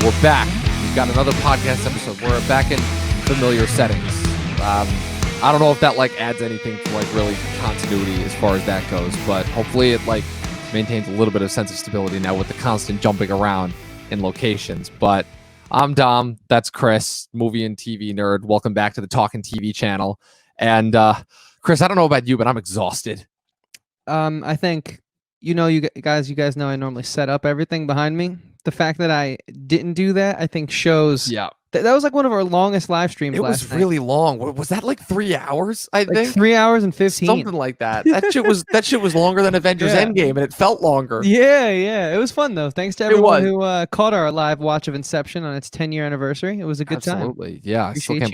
We're back. We've got another podcast episode. We're back in familiar settings. I don't know if that adds anything to really continuity as far as that goes, but hopefully it maintains a little bit of sense of stability now with the constant jumping around in locations. But I'm Dom. That's Chris, movie and TV nerd. Welcome back to the Talkin TV channel. And Chris, I don't know about you, but I'm exhausted. I think you guys know I normally set up everything behind me. The fact that I didn't do that, I think shows. Yeah. That was one of our longest live streams last night. It was really long. Was that 3 hours? I think 3 hours and 15. Something like that. That shit was longer than Avengers Endgame, and it felt longer. Yeah. It was fun though. Thanks to everyone who caught our live watch of Inception on its 10-year anniversary. It was a good time. Absolutely. Yeah. I still can't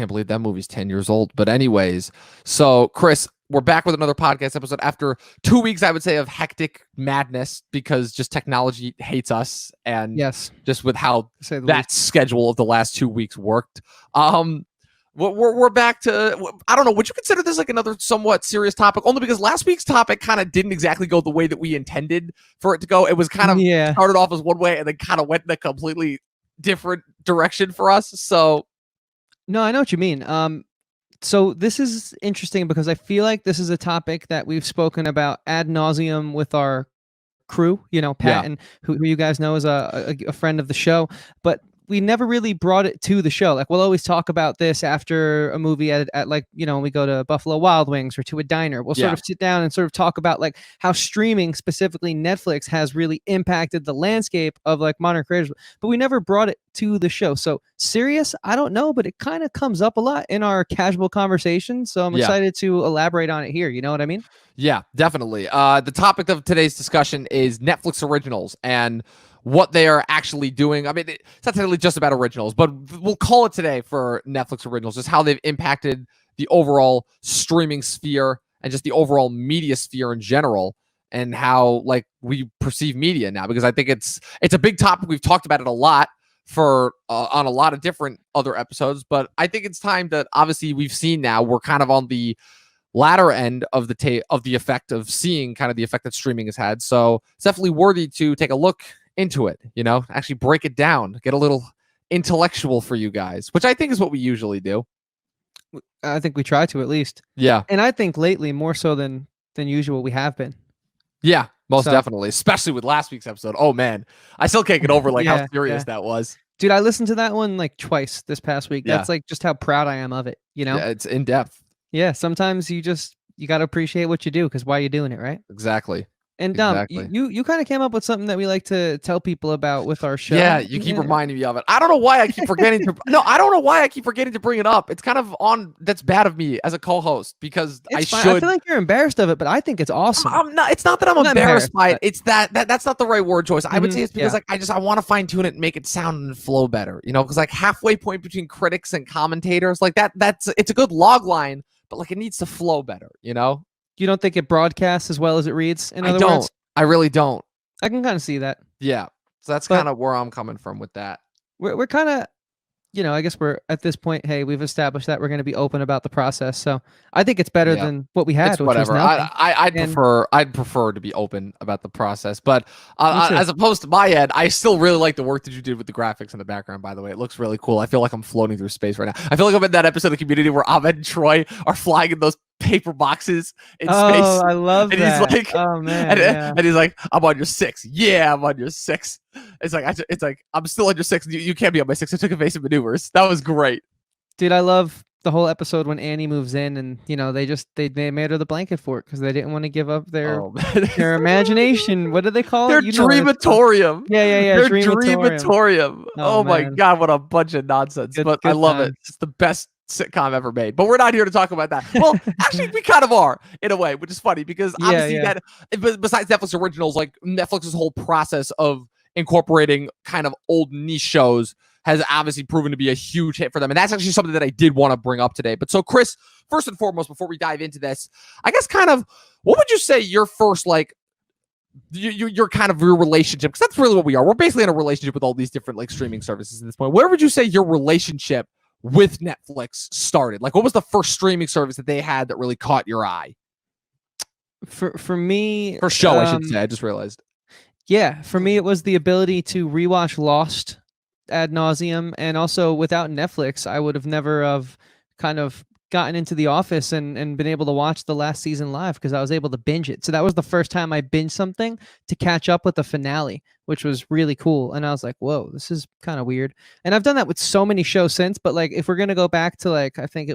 believe that movie's 10 years old. But anyways, so Chris, we're back with another podcast episode after 2 weeks, I would say, of hectic madness because just technology hates us, and just with how that schedule of the last 2 weeks worked. We're back to, I don't know, would you consider this another somewhat serious topic? Only because last week's topic kind of didn't exactly go the way that we intended for it to go. It was kind of started off as one way and then kind of went in a completely different direction for us. So, no, I know what you mean. So this is interesting because I feel like this is a topic that we've spoken about ad nauseum with our crew, Pat, and who you guys know is a friend of the show, but we never really brought it to the show. We'll always talk about this after a movie at when we go to Buffalo Wild Wings or to a diner. We'll sort of sit down and sort of talk about how streaming, specifically Netflix, has really impacted the landscape of modern creators, but we never brought it to the show. So serious, I don't know, but it kind of comes up a lot in our casual conversation. So I'm excited to elaborate on it here. You know what I mean? Yeah, definitely. The topic of today's discussion is Netflix originals and what they are actually doing. I mean, it's not necessarily just about originals, but we'll call it today for Netflix originals, just how they've impacted the overall streaming sphere and just the overall media sphere in general, and how we perceive media now, because I think it's a big topic. We've talked about it a lot for on a lot of different other episodes, but I think it's time that obviously we've seen now we're kind of on the latter end of the effect of seeing kind of the effect that streaming has had. So it's definitely worthy to take a look into it, actually break it down, get a little intellectual for you guys, which I think is what we usually do. I think we try to, at least. Yeah. And I think lately more so than usual we have been. Yeah, most definitely, especially with last week's episode. Oh man, I still can't get over how serious that was. Dude, I listened to that one twice this past week. That's just how proud I am of it, Yeah, it's in depth. Yeah, sometimes you got to appreciate what you do, because why are you doing it, right? Exactly. And Dom, you kind of came up with something that we like to tell people about with our show. Yeah, you keep reminding me of it. I don't know why I keep forgetting to. No, I don't know why I keep forgetting to bring it up. It's kind of that's bad of me as a co-host, because I feel like you're embarrassed of it, but I think it's awesome. I'm not. It's not that I'm embarrassed by it. It's that's not the right word choice. I would say it's because I want to fine tune it and make it sound and flow better. Because halfway point between critics and commentators, it's a good log line, but it needs to flow better. You don't think it broadcasts as well as it reads? In other words, I really don't. I can kind of see that. Yeah, so that's kind of where I'm coming from with that. We're kind of, I guess we're at this point. Hey, we've established that we're going to be open about the process. So I think it's better than what we had. It's whatever. I'd prefer to be open about the process, but as opposed to my end, I still really like the work that you did with the graphics in the background. By the way, it looks really cool. I feel like I'm floating through space right now. I feel like I'm in that episode of Community where Ahmed and Troy are flying in those paper boxes in space. Oh, I love and that. He's oh man, and he's like, I'm on your 6. Yeah, I'm on your 6. It's like I'm still on your 6. You can't be on my 6. I took evasive maneuvers. That was great, dude. I love the whole episode when Annie moves in, and they made her the blanket fort because they didn't want to give up their imagination. What do they call it? Their dreamatorium. Yeah. Their dreamatorium. Oh my god, what a bunch of nonsense! But I love it. It's the best sitcom ever made. But we're not here to talk about that. Well, actually, we kind of are in a way, which is funny because obviously that besides Netflix originals, Netflix's whole process of incorporating kind of old niche shows has obviously proven to be a huge hit for them. And that's actually something that I did want to bring up today. But so, Chris, first and foremost, before we dive into this, I guess kind of what would you say your first, your kind of your relationship, because that's really what we are. We're basically in a relationship with all these different streaming services at this point. Where would you say your relationship with Netflix started? What was the first streaming service that they had that really caught your eye? For me, for show, I should say. I just realized. Yeah, for me, it was the ability to rewatch Lost ad nauseum, and also without Netflix, I would have never have kind of gotten into The Office and been able to watch the last season live because I was able to binge it. So that was the first time I binged something to catch up with the finale, which was really cool. And I was like, whoa, this is kind of weird. And I've done that with so many shows since, but like if we're gonna go back to like I think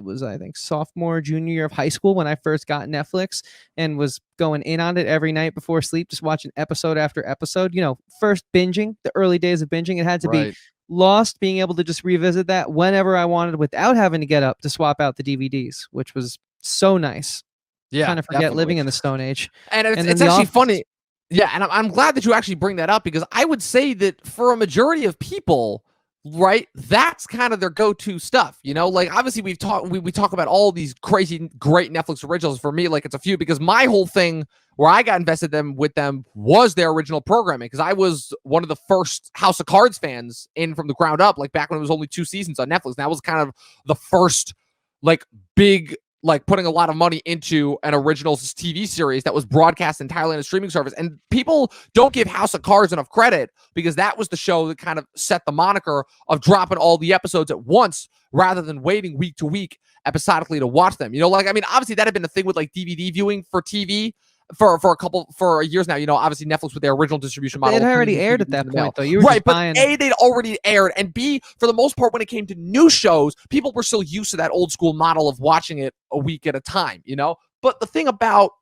sophomore, junior year of high school when I first got Netflix and was going in on it every night before sleep, just watching episode after episode, first binging, the early days of binging, it had to be Lost, being able to just revisit that whenever I wanted without having to get up to swap out the DVDs, which was so nice. Yeah, kind of forget living in the Stone Age. And it's actually funny. Yeah, and I'm glad that you actually bring that up because I would say that for a majority of people, right, that's kind of their go-to stuff. Like obviously we talk about all these crazy great Netflix originals. For me, like it's a few because my whole thing where I got invested with them was their original programming because I was one of the first House of Cards fans in from the ground up, like back when it was only 2 seasons on Netflix. And that was kind of the first like big like putting a lot of money into an originals TV series that was broadcast entirely on a streaming service. And people don't give House of Cards enough credit because that was the show that kind of set the moniker of dropping all the episodes at once rather than waiting week to week episodically to watch them. Obviously that had been a thing with like DVD viewing for TV for years now. Obviously Netflix with their original distribution model. It had already aired at that point, though. You were right, but buying... A, they'd already aired, and B, for the most part, when it came to new shows, people were still used to that old school model of watching it a week at a time. But the thing about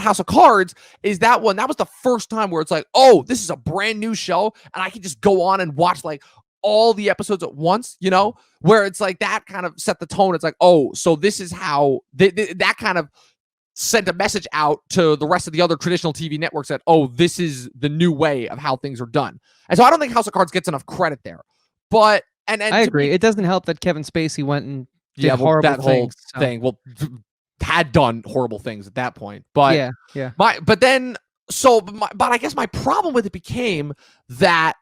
House of Cards is that was the first time where it's like, oh, this is a brand new show, and I can just go on and watch like all the episodes at once, where it's like that kind of set the tone. It's like, oh, so this is how that kind of sent a message out to the rest of the other traditional TV networks that, oh, this is the new way of how things are done. And so I don't think House of Cards gets enough credit there. But and I agree. It doesn't help that Kevin Spacey went and did horrible that things, whole thing. Well, had done horrible things at that point. But yeah. But I guess my problem with it became that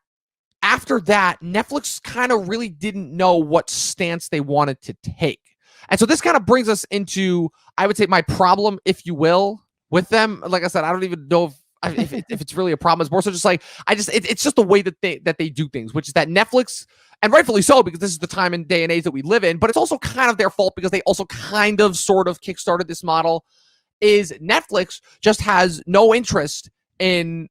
after that, Netflix kind of really didn't know what stance they wanted to take. And so this kind of brings us into, I would say, my problem, if you will, with them. Like I said, I don't even know if it's really a problem. It's more so just like, it's just the way that they do things, which is that Netflix, and rightfully so, because this is the time and day and age that we live in, but it's also kind of their fault because they also kind of sort of kickstarted this model, is Netflix just has no interest in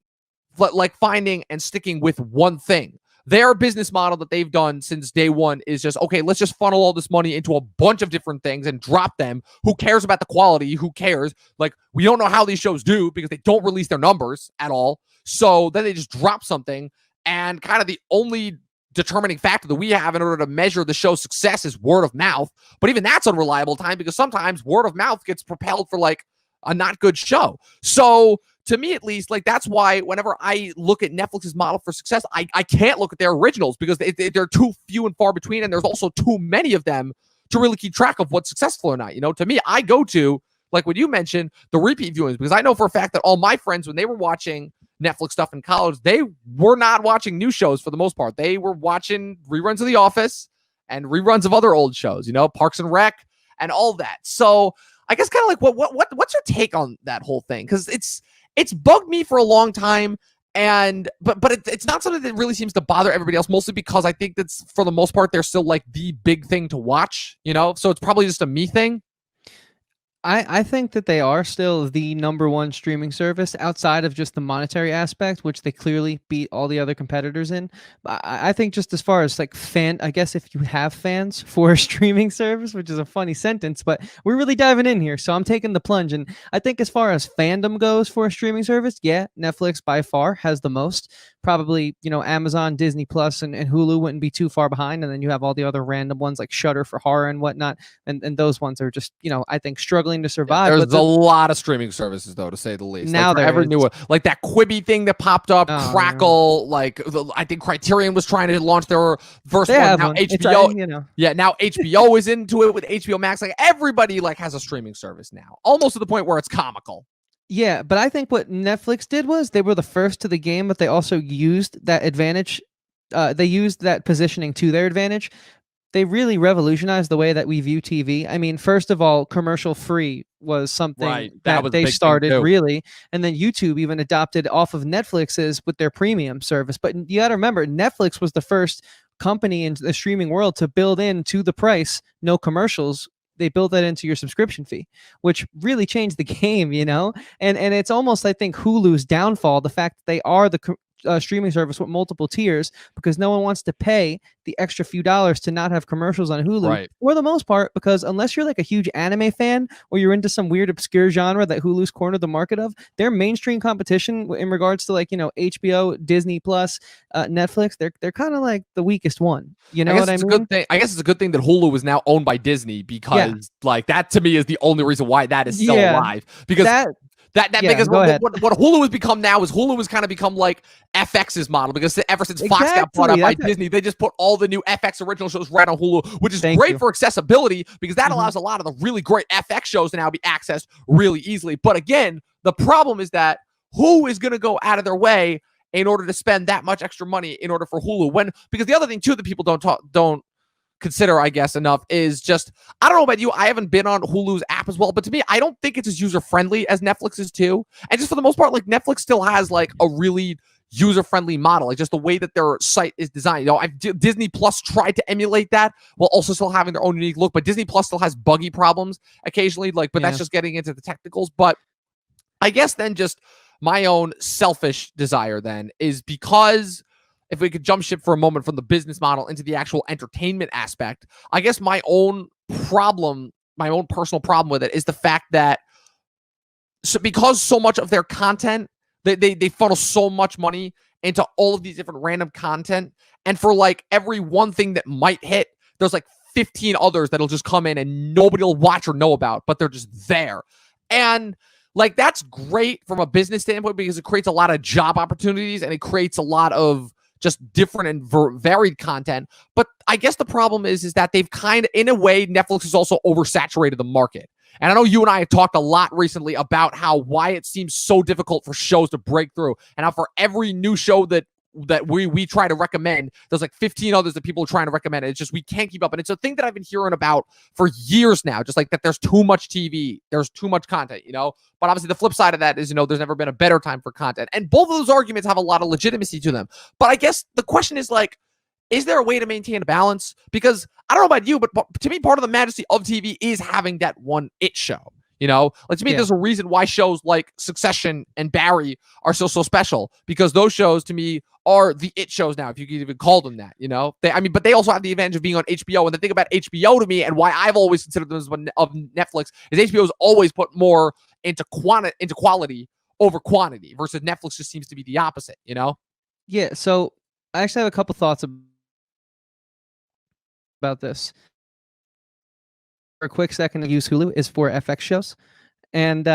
like finding and sticking with one thing. Their business model that they've done since day one is just, okay, let's just funnel all this money into a bunch of different things and drop them. Who cares about the quality? Who cares? Like, we don't know how these shows do because they don't release their numbers at all. So then they just drop something, and kind of the only determining factor that we have in order to measure the show's success is word of mouth. But even that's unreliable time because sometimes word of mouth gets propelled for like a not good show. So to me, at least, like that's why whenever I look at Netflix's model for success, I can't look at their originals because they're too few and far between, and there's also too many of them to really keep track of what's successful or not. To me, I go to, like what you mentioned, the repeat viewings, because I know for a fact that all my friends, when they were watching Netflix stuff in college, they were not watching new shows for the most part. They were watching reruns of The Office and reruns of other old shows, Parks and Rec and all that. So I guess kind of like what's your take on that whole thing? Because it's bugged me for a long time, and but it's not something that really seems to bother everybody else, mostly because I think that's for the most part they're still like the big thing to watch, so it's probably just a me thing. I think that they are still the #1 streaming service outside of just the monetary aspect, which they clearly beat all the other competitors in. I think just as far as like I guess if you have fans for a streaming service, which is a funny sentence, but we're really diving in here. So I'm taking the plunge. And I think as far as fandom goes for a streaming service, yeah, Netflix by far has the most. Probably, Amazon, Disney Plus, and Hulu wouldn't be too far behind. And then you have all the other random ones like Shudder for horror and whatnot. And those ones are just, I think struggling to survive. Yeah, there's a lot of streaming services, though, to say the least. Now like there new, like that Quibi thing that popped up, Crackle. Like I think Criterion was trying to launch their first one. Now HBO, now HBO is into it with HBO Max. Like everybody like has a streaming service now, almost to the point where it's comical. Yeah, but I think what Netflix did was they were the first to the game, but they also used that advantage. They used that positioning to their advantage. They really revolutionized the way that we view TV. I mean, first of all, commercial free was something Right. That was a they big thing, started too. really, and then YouTube even adopted off of Netflix's with their premium service. But you got to remember, Netflix was the first company in the streaming world to build into the price no commercials. They built that into your subscription fee, which really changed the game, you know. And it's almost, I think, Hulu's downfall, the fact that they are the streaming service with multiple tiers, because no one wants to pay the extra few dollars to not have commercials on Hulu, Right. for the most part, because unless you're like a huge anime fan or you're into some weird obscure genre that Hulu's cornered the market of, their mainstream competition in regards to, like, you know, HBO, Disney Plus, Netflix, they're kind of like the weakest one. You know what I mean? A good thing. I guess it's a good thing that Hulu is now owned by Disney, because like that to me is the only reason why that is still alive. Because because what Hulu has become now is Hulu has kind of become like FX's model, because ever since Fox got bought up by Disney, they just put all the new FX original shows right on Hulu, which is great for accessibility, because that allows a lot of the really great FX shows to now be accessed really easily. But again, the problem is that who is going to go out of their way in order to spend that much extra money in order for Hulu? Because the other thing too that people don't consider, I guess, enough is just, I don't know about you, I haven't been on Hulu's app as well, but to me, I don't think it's as user-friendly as Netflix is too. And just for the most part, like, Netflix still has like a really user-friendly model, like just the way that their site is designed. You know, Disney Plus tried to emulate that while also still having their own unique look, but Disney Plus still has buggy problems occasionally, like, but that's just getting into the technicals. But I guess then just my own selfish desire then is, because if we could jump ship for a moment from the business model into the actual entertainment aspect, I guess my own personal problem with it is the fact that because so much of their content, they funnel so much money into all of these different random content, and for like every one thing that might hit, there's like 15 others that'll just come in and nobody will watch or know about, but they're just there. And like, that's great from a business standpoint, because it creates a lot of job opportunities and it creates a lot of just different and varied content. But I guess the problem is that they've kind of, in a way, Netflix has also oversaturated the market. And I know you and I have talked a lot recently about why it seems so difficult for shows to break through, and how for every new show that we try to recommend, there's like 15 others that people are trying to recommend. It's just, we can't keep up. And it's a thing that I've been hearing about for years now, just like that there's too much TV, there's too much content, you know? But obviously the flip side of that is, you know, there's never been a better time for content. And both of those arguments have a lot of legitimacy to them. But I guess the question is, like, is there a way to maintain a balance? Because I don't know about you, but to me, part of the majesty of TV is having that one it show. You know, like, to me, there's a reason why shows like Succession and Barry are so special, because those shows to me are the it shows now, if you could even call them that, you know. But they also have the advantage of being on HBO. And the thing about HBO to me, and why I've always considered them as one of Netflix, is HBO's always put more into quality over quantity, versus Netflix just seems to be the opposite, you know? Yeah, so I actually have a couple thoughts about this. For a quick second, to use Hulu is for FX shows, and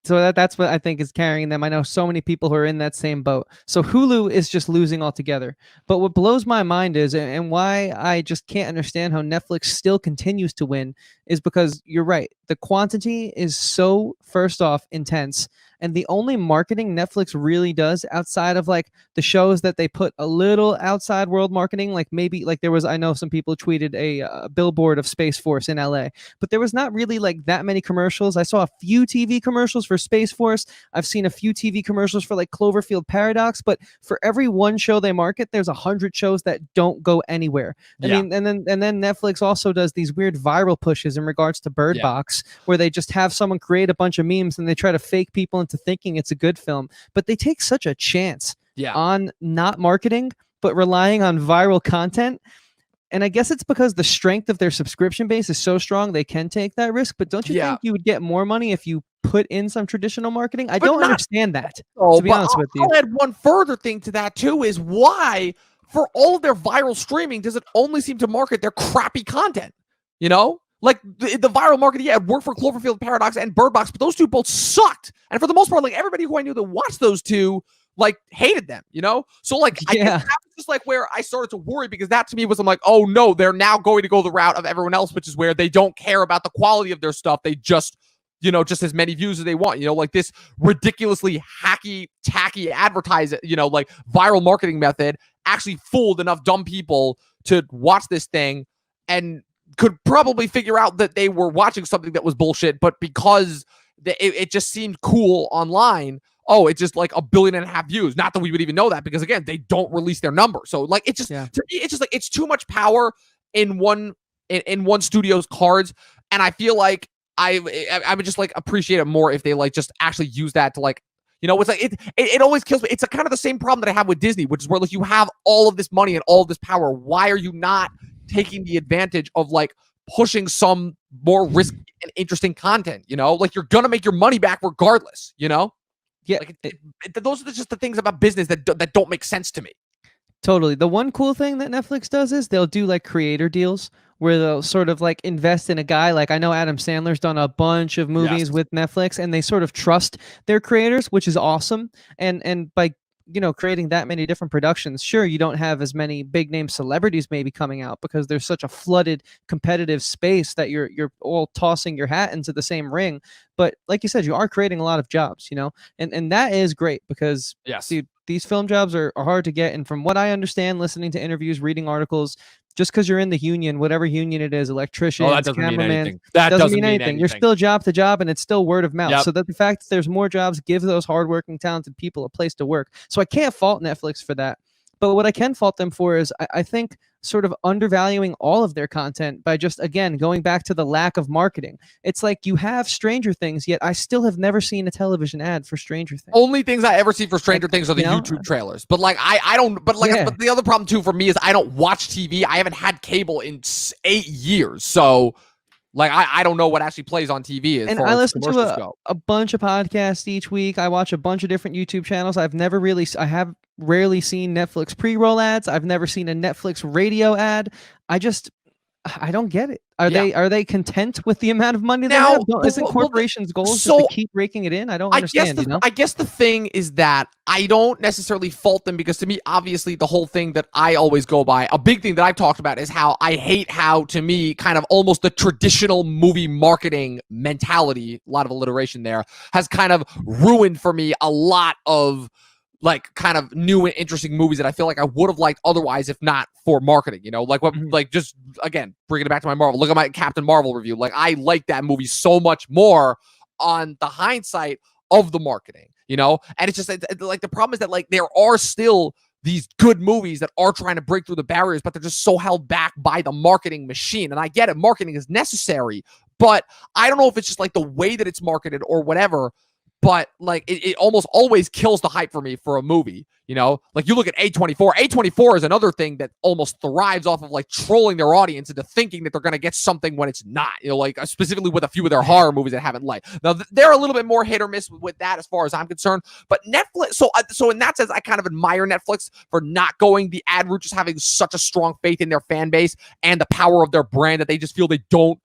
so that's what I think is carrying them. I know so many people who are in that same boat. So Hulu is just losing altogether. But what blows my mind is, and why I just can't understand how Netflix still continues to win, is because you're right. The quantity is so, first off, intense. And the only marketing Netflix really does, outside of like the shows that they put a little outside world marketing, like maybe like there was, I know some people tweeted a billboard of Space Force in LA, but there was not really like that many commercials. I saw a few TV commercials for Space Force. I've seen a few TV commercials for like Cloverfield Paradox, but for every one show they market, there's 100 shows that don't go anywhere. I mean, and then Netflix also does these weird viral pushes in regards to Bird Box, where they just have someone create a bunch of memes and they try to fake people into thinking it's a good film, but they take such a chance on not marketing but relying on viral content. And I guess it's because the strength of their subscription base is so strong they can take that risk. But don't you think you would get more money if you put in some traditional marketing? I don't understand that, to be honest with you. I'll add one further thing to that too, is why for all of their viral streaming does it only seem to market their crappy content, you know? Like the viral marketing, it worked for Cloverfield Paradox and Bird Box, but those two both sucked. And for the most part, like, everybody who I knew that watched those two, like, hated them, you know? So like, I guess that was just like where I started to worry, because that to me was, I'm like, oh no, they're now going to go the route of everyone else, which is where they don't care about the quality of their stuff. They just, you know, just as many views as they want, you know, like this ridiculously hacky, tacky advertising, you know, like viral marketing method actually fooled enough dumb people to watch this thing and could probably figure out that they were watching something that was bullshit, but because it just seemed cool online, oh, it's just like 1.5 billion views. Not that we would even know that, because again, they don't release their number. So like, it's just, to me, it's just like, it's too much power in one studio's cards. And I feel like I would just like appreciate it more if they like just actually use that to like, you know, it's like it always kills me. It's a kind of the same problem that I have with Disney, which is where like you have all of this money and all of this power. Why are you not taking the advantage of like pushing some more risky and interesting content? You know, like you're gonna make your money back regardless. You know, yeah. Like those are just the things about business that don't make sense to me. Totally. The one cool thing that Netflix does is they'll do like creator deals where they'll sort of like invest in a guy. Like I know Adam Sandler's done a bunch of movies with Netflix, and they sort of trust their creators, which is awesome. And by, you know, creating that many different productions, sure, you don't have as many big name celebrities maybe coming out because there's such a flooded competitive space that you're all tossing your hat into the same ring. But like you said, you are creating a lot of jobs, you know, and that is great because dude, these film jobs are hard to get. And from what I understand, listening to interviews, reading articles, just because you're in the union, whatever union it is, electrician, that doesn't mean cameraman, anything. That doesn't mean anything. You're still job to job, and it's still word of mouth. Yep. So that the fact that there's more jobs gives those hardworking, talented people a place to work. So I can't fault Netflix for that. But what I can fault them for is I think sort of undervaluing all of their content by just, again, going back to the lack of marketing. It's like you have Stranger Things, yet I still have never seen a television ad for Stranger Things. Only things I ever see for Stranger Things are the YouTube trailers. But like I don't. But like but the other problem too for me is I don't watch TV. I haven't had cable in 8 years. So like I don't know what actually plays on TV as and far I as listen to a bunch of podcasts each week. I watch a bunch of different YouTube channels. I have rarely seen Netflix pre-roll ads. I've never seen a Netflix radio ad. I don't get it. Are they content with the amount of money they have? Isn't corporations' goals just to keep raking it in? I don't understand. I guess the thing is that I don't necessarily fault them, because to me, obviously, the whole thing that I always go by, a big thing that I've talked about, is how I hate how, to me, kind of almost the traditional movie marketing mentality, a lot of alliteration there, has kind of ruined for me a lot of like kind of new and interesting movies that I feel like I would have liked otherwise if not for marketing, you know, like what, like just again, bringing it back to my Marvel, look at my Captain Marvel review. Like I like that movie so much more on the hindsight of the marketing, you know? And it's just like, the problem is that like, there are still these good movies that are trying to break through the barriers, but they're just so held back by the marketing machine. And I get it, marketing is necessary, but I don't know if it's just like the way that it's marketed or whatever. But like it almost always kills the hype for me for a movie, you know? Like you look at A24. A24 is another thing that almost thrives off of like trolling their audience into thinking that they're going to get something when it's not, you know, like specifically with a few of their horror movies that haven't liked. Now they're a little bit more hit or miss with that as far as I'm concerned. But Netflix, so in that sense, I kind of admire Netflix for not going the ad route, just having such a strong faith in their fan base and the power of their brand that they just feel they don't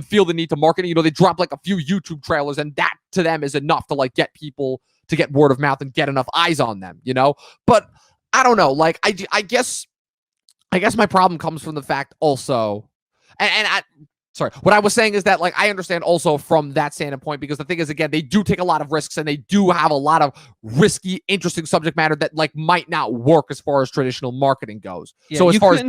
feel the need to market it. You know, they drop like a few YouTube trailers, and that to them is enough to like get people to get word of mouth and get enough eyes on them, you know? But I don't know, like I guess my problem comes from the fact also, sorry, what I was saying is that like I understand also from that standpoint, because the thing is, again, they do take a lot of risks and they do have a lot of risky, interesting subject matter that like might not work as far as traditional marketing goes. Yeah, so as far as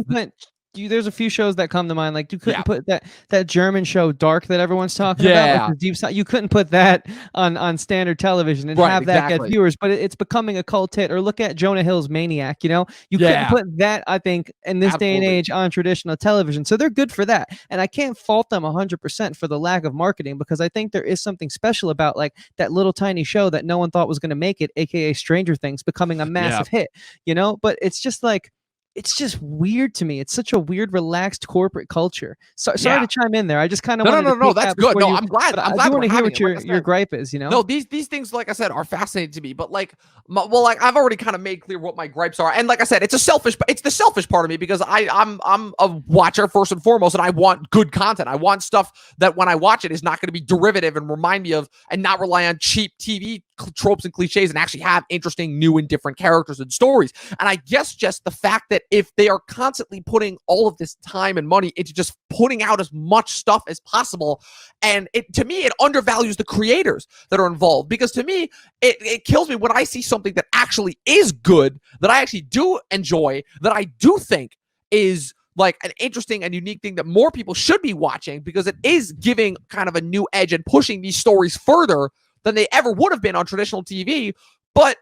there's a few shows that come to mind. Like you couldn't put that German show Dark that everyone's talking about. Like deep side. You couldn't put that on standard television and have that get viewers. But it's becoming a cult hit. Or look at Jonah Hill's Maniac. You know, you couldn't put that, I think, in this day and age on traditional television. So they're good for that. And I can't fault them 100% for the lack of marketing, because I think there is something special about like that little tiny show that no one thought was going to make it, aka Stranger Things, becoming a massive hit. You know, but it's just like, it's just weird to me. It's such a weird, relaxed corporate culture. Sorry to chime in there. I just kind of no. That's good. No, I'm glad. I do want to hear what your gripe is. You know, no, these things, like I said, are fascinating to me. But like, like I've already kind of made clear what my gripes are. And like I said, it's the selfish part of me, because I'm a watcher first and foremost, and I want good content. I want stuff that when I watch it is not going to be derivative and remind me of, and not rely on cheap TV tropes and cliches, and actually have interesting, new and different characters and stories. And I guess just the fact that if they are constantly putting all of this time and money into just putting out as much stuff as possible, and to me, it undervalues the creators that are involved, because to me, it kills me when I see something that actually is good, that I actually do enjoy, that I do think is like an interesting and unique thing that more people should be watching, because it is giving kind of a new edge and pushing these stories further than they ever would have been on traditional TV. But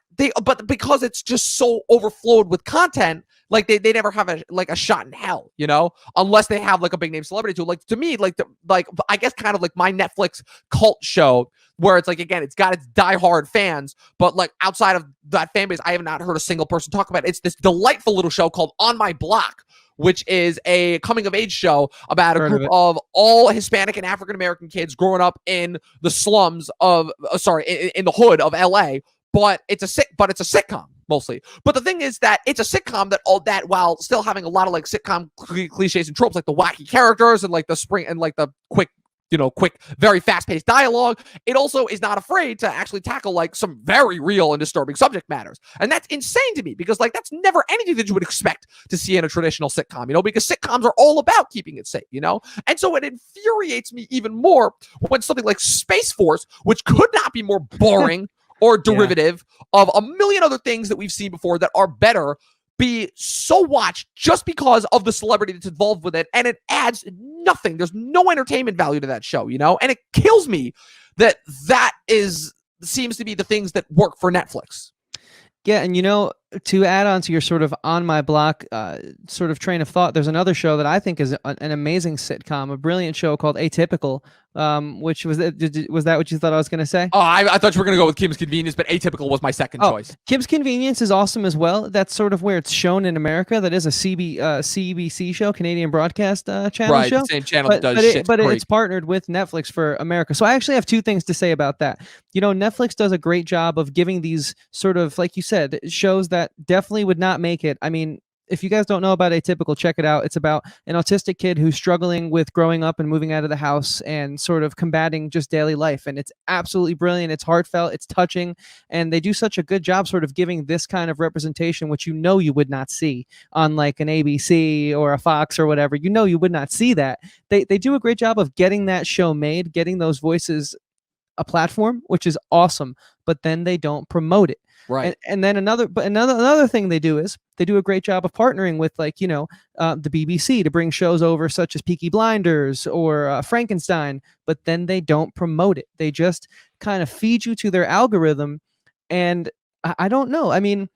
because it's just so overflowed with content, like they never have a shot in hell, unless they have like a big name celebrity too. Like to me, like I guess kind of like my Netflix cult show, where it's like, again, it's got its diehard fans, but like outside of that fan base, I have not heard a single person talk about it. It's this delightful little show called On My Block, which is a coming of age show about a group of all Hispanic and African American kids growing up in the slums of, in the hood of LA. But it's a sitcom mostly. But the thing is that it's a sitcom that while still having a lot of like sitcom cliches and tropes, like the wacky characters and like the spring and like the quick, very fast-paced dialogue, it also is not afraid to actually tackle like some very real and disturbing subject matters. And that's insane to me, because like that's never anything that you would expect to see in a traditional sitcom, because sitcoms are all about keeping it safe, And so it infuriates me even more when something like Space Force, which could not be more boring or derivative of a million other things that we've seen before that are better, be so watched just because of the celebrity that's involved with it, and it adds nothing. There's no entertainment value to that show, and it kills me that seems to be the things that work for Netflix. Yeah, and to add on to your sort of On My Block sort of train of thought, there's another show that I think is an amazing sitcom, a brilliant show called Atypical, which was that what you thought I was going to say? Oh, I thought you were going to go with Kim's Convenience, but Atypical was my second choice. Kim's Convenience is awesome as well. That's sort of where it's shown in America. That is a CBC show, Canadian Broadcast Channel show. Right, the same channel that does shit. But it's partnered with Netflix for America. So I actually have two things to say about that. Netflix does a great job of giving these sort of, like you said, shows that definitely would not make it. I mean, if you guys don't know about Atypical, check it out. It's about an autistic kid who's struggling with growing up and moving out of the house and sort of combating just daily life. And it's absolutely brilliant. It's heartfelt. It's touching. And they do such a good job sort of giving this kind of representation, which you would not see on like an ABC or a Fox or whatever. You would not see that. They do a great job of getting that show made, getting those voices a platform, which is awesome. But then they don't promote it. Right. And then another thing they do is they do a great job of partnering with the BBC to bring shows over such as Peaky Blinders or Frankenstein, but then they don't promote it. They just kind of feed you to their algorithm. And I don't know. I mean,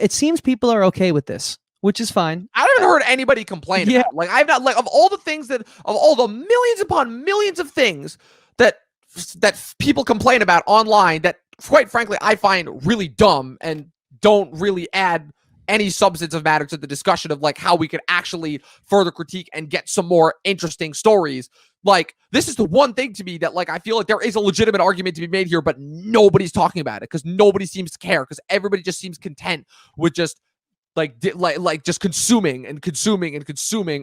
it seems people are okay with this, which is fine. I haven't heard anybody complain about it. Like, I've not, like, of all the millions upon millions of things that people complain about online that, quite frankly, I find really dumb and don't really add any substance of matter to the discussion of like how we could actually further critique and get some more interesting stories. Like, this is the one thing to me that, like, I feel like there is a legitimate argument to be made here, but nobody's talking about it because nobody seems to care, because everybody just seems content with just like just consuming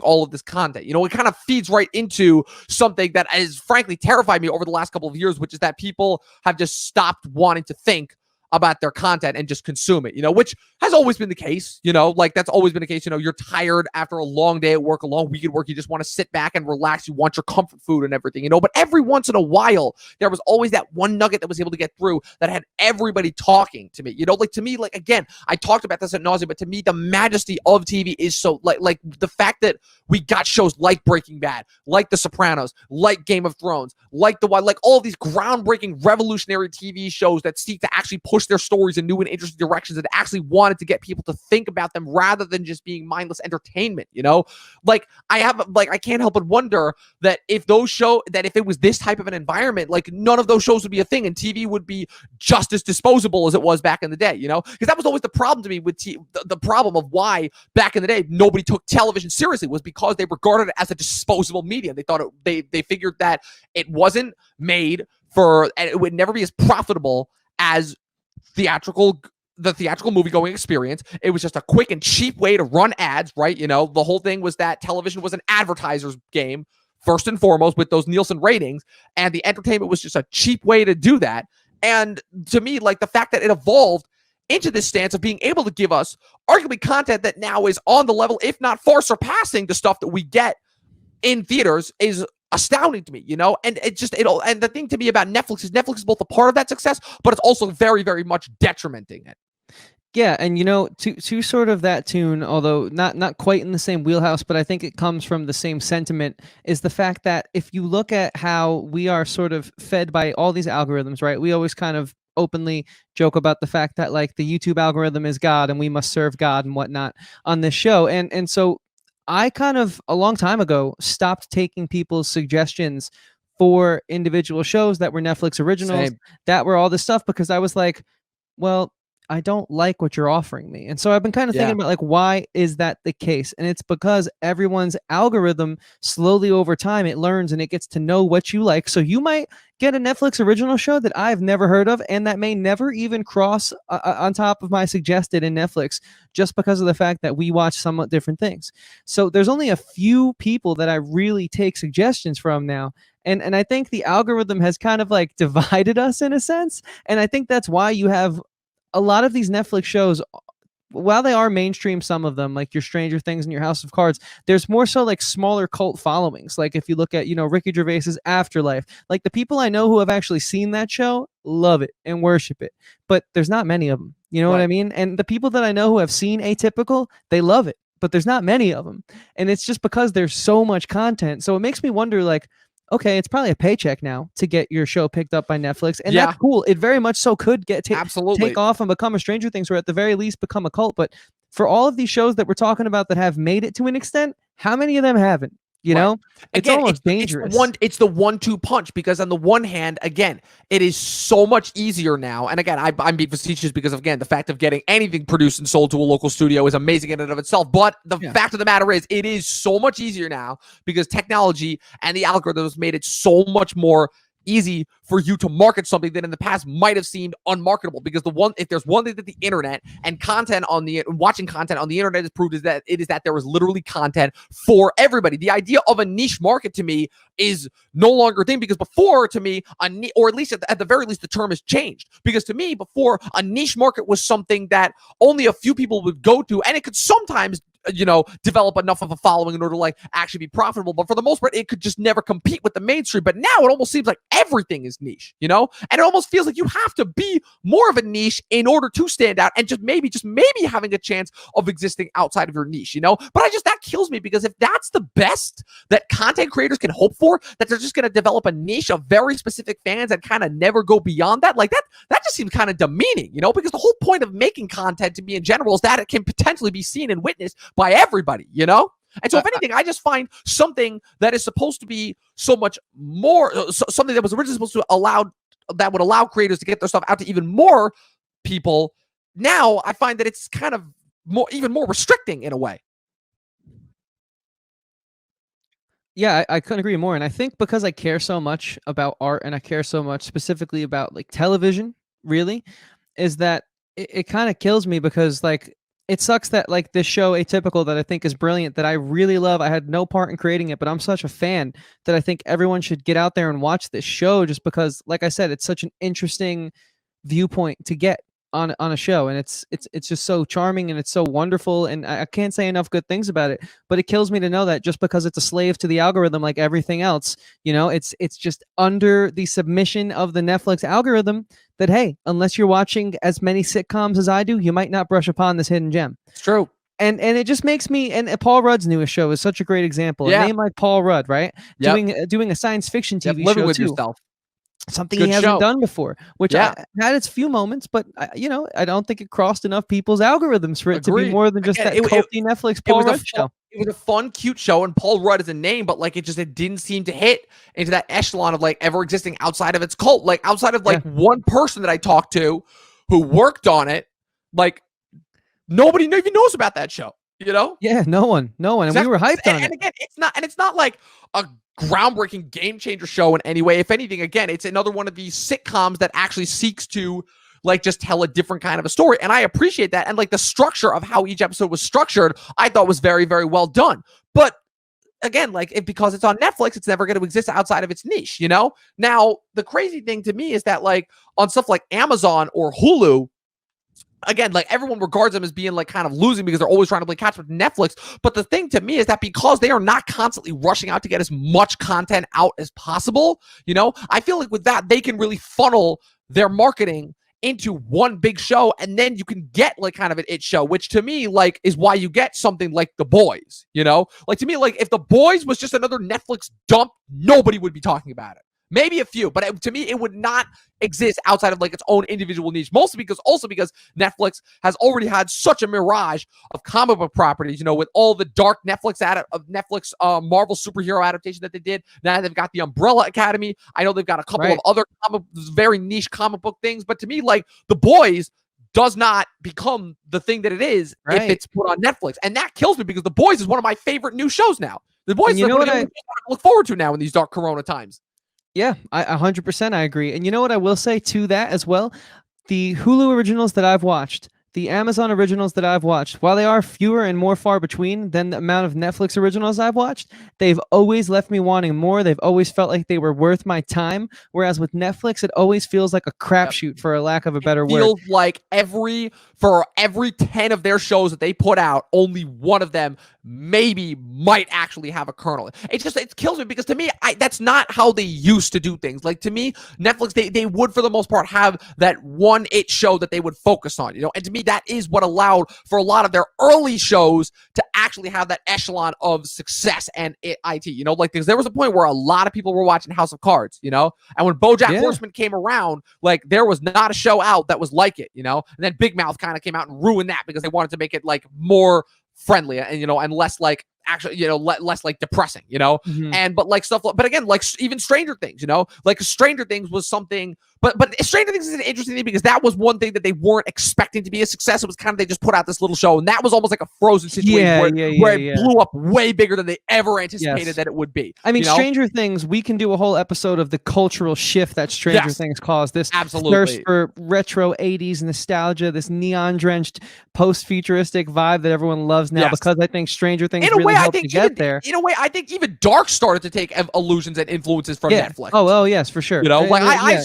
all of this content. It kind of feeds right into something that has frankly terrified me over the last couple of years, which is that people have just stopped wanting to think about their content and just consume it, which has always been the case, like that's always been the case. You're tired after a long day at work, a long week at work. You just want to sit back and relax. You want your comfort food and everything, but every once in a while, there was always that one nugget that was able to get through that had everybody talking to me, like to me, like, again, I talked about this ad nauseum, but to me, the majesty of TV is so like the fact that we got shows like Breaking Bad, like The Sopranos, like Game of Thrones, like all of these groundbreaking, revolutionary TV shows that seek to actually push their stories in new and interesting directions and actually wanted to get people to think about them rather than just being mindless entertainment, like I can't help but wonder that if it was this type of an environment, like none of those shows would be a thing and TV would be just as disposable as it was back in the day, because that was always the problem to me with the problem of why back in the day nobody took television seriously, was because they regarded it as a disposable medium. They thought they figured that it wasn't made for, and it would never be as profitable as the theatrical movie-going experience. It was just a quick and cheap way to run ads, right? The whole thing was that television was an advertiser's game, first and foremost, with those Nielsen ratings, and the entertainment was just a cheap way to do that. And to me, like, the fact that it evolved into this stance of being able to give us arguably content that now is on the level, if not far surpassing the stuff that we get in theaters, is astounding to me, and and the thing to me about Netflix is both a part of that success, but it's also very, very much detrimenting it. Yeah, and to sort of that tune, although not quite in the same wheelhouse, but I think it comes from the same sentiment, is the fact that if you look at how we are sort of fed by all these algorithms, right? We always kind of openly joke about the fact that like the YouTube algorithm is God and we must serve God and whatnot on this show. And so I kind of a long time ago stopped taking people's suggestions for individual shows that were Netflix originals, Same. that were all this stuff, because I was like, well, I don't like what you're offering me. And so I've been kind of Yeah. thinking about like, why is that the case? And it's because everyone's algorithm slowly over time, it learns and it gets to know what you like. So you might get a Netflix original show that I've never heard of and that may never even cross on top of my suggested in Netflix, just because of the fact that we watch somewhat different things. So there's only a few people that I really take suggestions from now. And I think the algorithm has kind of like divided us in a sense. And I think that's why you have a lot of these Netflix shows, while they are mainstream, some of them, like your Stranger Things and your House of Cards, there's more so like smaller cult followings. Like if you look at, Ricky Gervais's Afterlife, like the people I know who have actually seen that show love it and worship it, but there's not many of them. You know what I mean? And the people that I know who have seen Atypical, they love it, but there's not many of them. And it's just because there's so much content. So it makes me wonder, like, okay, it's probably a paycheck now to get your show picked up by Netflix, and that's cool. It very much so could Absolutely take off and become a Stranger Things, or at the very least become a cult. But for all of these shows that we're talking about that have made it to an extent, how many of them haven't? It's again, almost dangerous. It's the 1-2 punch, because on the one hand, again, it is so much easier now. And again, I'm being facetious because, again, the fact of getting anything produced and sold to a local studio is amazing in and of itself. But the fact of the matter is, it is so much easier now because technology and the algorithms made it so much more easy for you to market something that in the past might have seemed unmarketable. Because if there's one thing that the internet and watching content on the internet has proved, is that there is literally content for everybody. The idea of a niche market to me is no longer a thing, because before, to me, or at least at the very least, the term has changed. Because to me, before, a niche market was something that only a few people would go to, and it could sometimes develop enough of a following in order to like actually be profitable. But for the most part, it could just never compete with the mainstream. But now it almost seems like everything is niche, and it almost feels like you have to be more of a niche in order to stand out and just maybe having a chance of existing outside of your niche, But that kills me, because if that's the best that content creators can hope for, that they're just going to develop a niche of very specific fans and kind of never go beyond that, like that just seems kind of demeaning, because the whole point of making content to me in general is that it can potentially be seen and witnessed by everybody, And so if anything, I just find something that is supposed to be so much more, something that was originally supposed to that would allow creators to get their stuff out to even more people. Now I find that it's kind of even more restricting in a way. Yeah, I couldn't agree more. And I think because I care so much about art, and I care so much specifically about like television, really, is that it kind of kills me, because like, it sucks that like this show Atypical, that I think is brilliant, that I really love, I had no part in creating it, but I'm such a fan that I think everyone should get out there and watch this show, just because, like I said, it's such an interesting viewpoint to get on a show, and it's just so charming and it's so wonderful, and I can't say enough good things about it. But it kills me to know that just because it's a slave to the algorithm like everything else, it's just under the submission of the Netflix algorithm, that hey, unless you're watching as many sitcoms as I do, you might not brush upon this hidden gem. It's true. And it just makes me, and Paul Rudd's newest show is such a great example. A name like Paul Rudd, right? Yep. Doing a science fiction TV living show with too. Yourself. Something he hasn't done before, which had its few moments, but I don't think it crossed enough people's algorithms for it to be more than just that culty Netflix Paul Rudd show. It was a fun, cute show, and Paul Rudd is a name, but like it didn't seem to hit into that echelon of like ever existing outside of its cult. Like outside of like one person that I talked to who worked on it, like nobody even knows about that show. Yeah, no one, exactly. And we were hyped on it. And again, it's not like a groundbreaking game changer show in any way. If anything, again, it's another one of these sitcoms that actually seeks to like just tell a different kind of a story, and I appreciate that. And like the structure of how each episode was structured, I thought was very, very well done. But again, like because it's on Netflix, it's never going to exist outside of its niche. Now the crazy thing to me is that like on stuff like Amazon or Hulu, again, like everyone regards them as being like kind of losing because they're always trying to play catch up with Netflix. But the thing to me is that because they are not constantly rushing out to get as much content out as possible, I feel like with that, they can really funnel their marketing into one big show, and then you can get like kind of an it show, which to me like is why you get something like The Boys, you know? Like to me, like if The Boys was just another Netflix dump, nobody would be talking about it. Maybe a few, but to me, it would not exist outside of like its own individual niche. Mostly because Netflix has already had such a mirage of comic book properties. You know, with all the dark Netflix Marvel superhero adaptation that they did. Now they've got the Umbrella Academy. I know they've got a couple of other very niche comic book things. But to me, like The Boys does not become the thing that it is if it's put on Netflix, and that kills me because The Boys is one of my favorite new shows now. The Boys is what I look forward to now in these dark Corona times. Yeah, I 100% I agree. And you know what I will say to that as well? The Hulu originals that I've watched, the Amazon originals that I've watched, while they are fewer and more far between than the amount of Netflix originals I've watched, they've always left me wanting more. They've always felt like they were worth my time. Whereas with Netflix, it always feels like a crapshoot, for a lack of a better word. It feels like for every 10 of their shows that they put out, only one of them maybe might actually have a kernel. It kills me because to me, that's not how they used to do things. Like to me, Netflix, they would for the most part have that one it show that they would focus on, you know, and to me, that is what allowed for a lot of their early shows to actually have that echelon of success and IT, you know, like there was a point where a lot of people were watching House of Cards, you know, and when BoJack Horseman came around, like there was not a show out that was like it, you know, and then Big Mouth kind of came out and ruined that because they wanted to make it like more friendly and, you know, and less like actually, you know, less like depressing, you know, but like stuff, but again, like even Stranger Things, you know, like Stranger Things was something, but Stranger Things is an interesting thing because that was one thing that they weren't expecting to be a success. It was kind of, they just put out this little show and that was almost like a Frozen situation where it blew up way bigger than they ever anticipated that it would be. I mean, you know? Stranger Things, we can do a whole episode of the cultural shift that Stranger Things caused. This thirst for retro 80s nostalgia, this neon-drenched post-futuristic vibe that everyone loves now because I think Stranger Things really helped to get there. In a way, I think even Dark started to take allusions and influences from Netflix. Oh, yes, for sure. You know, like I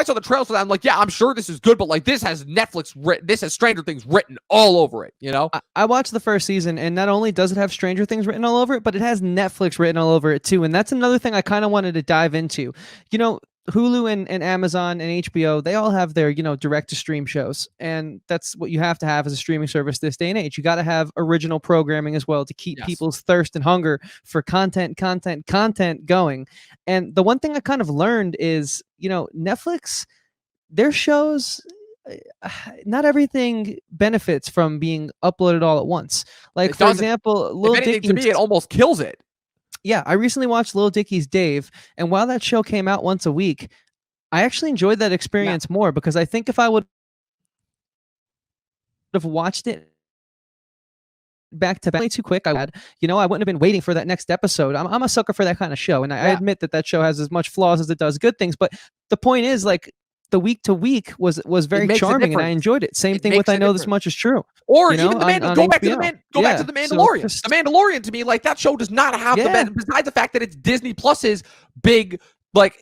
saw the trailers for that. I'm like, yeah, I'm sure this is good, but like this has this has Stranger Things written all over it. You know, I watched the first season, and not only does it have Stranger Things written all over it, but it has Netflix written all over it too. And that's another thing I kind of wanted to dive into. You know, Hulu and Amazon and HBO, they all have their, you know, direct to stream shows. And that's what you have to have as a streaming service this day and age. You got to have original programming as well to keep people's thirst and hunger for content going. And the one thing I kind of learned is, you know, Netflix, their shows, not everything benefits from being uploaded all at once. Like, for example, Lil Dicky, to me, it almost kills it. Yeah, I recently watched Lil Dicky's Dave, and while that show came out once a week, I actually enjoyed that experience more because I think if I would have watched it back to back too quick, I wouldn't have been waiting for that next episode. I'm a sucker for that kind of show, and I admit that show has as much flaws as it does good things. But the point is, like, the week to week was very charming, and I enjoyed it. Same thing with I Know This Much Is True. Or even go back to the Mandalorian. The Mandalorian, to me, like that show does not have besides the fact that it's Disney Plus's big, like,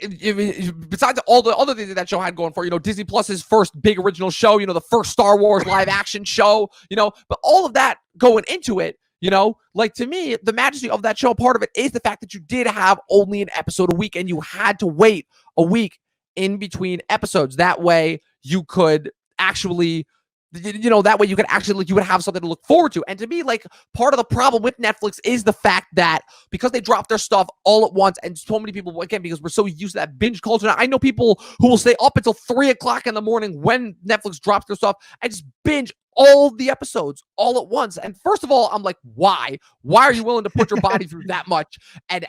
besides all the other things that show had going for, you know, Disney Plus's first big original show, you know, the first Star Wars live action show, you know, but all of that going into it, you know, like to me, the majesty of that show, part of it is the fact that you did have only an episode a week and you had to wait a week in between episodes. That way you could actually, you know, you would have something to look forward to. And to me, like, part of the problem with Netflix is the fact that because they drop their stuff all at once, and so many people, again, because we're so used to that binge culture. Now, I know people who will stay up until 3 o'clock in the morning when Netflix drops their stuff and just binge all the episodes all at once. And first of all, I'm like, why are you willing to put your body through that much and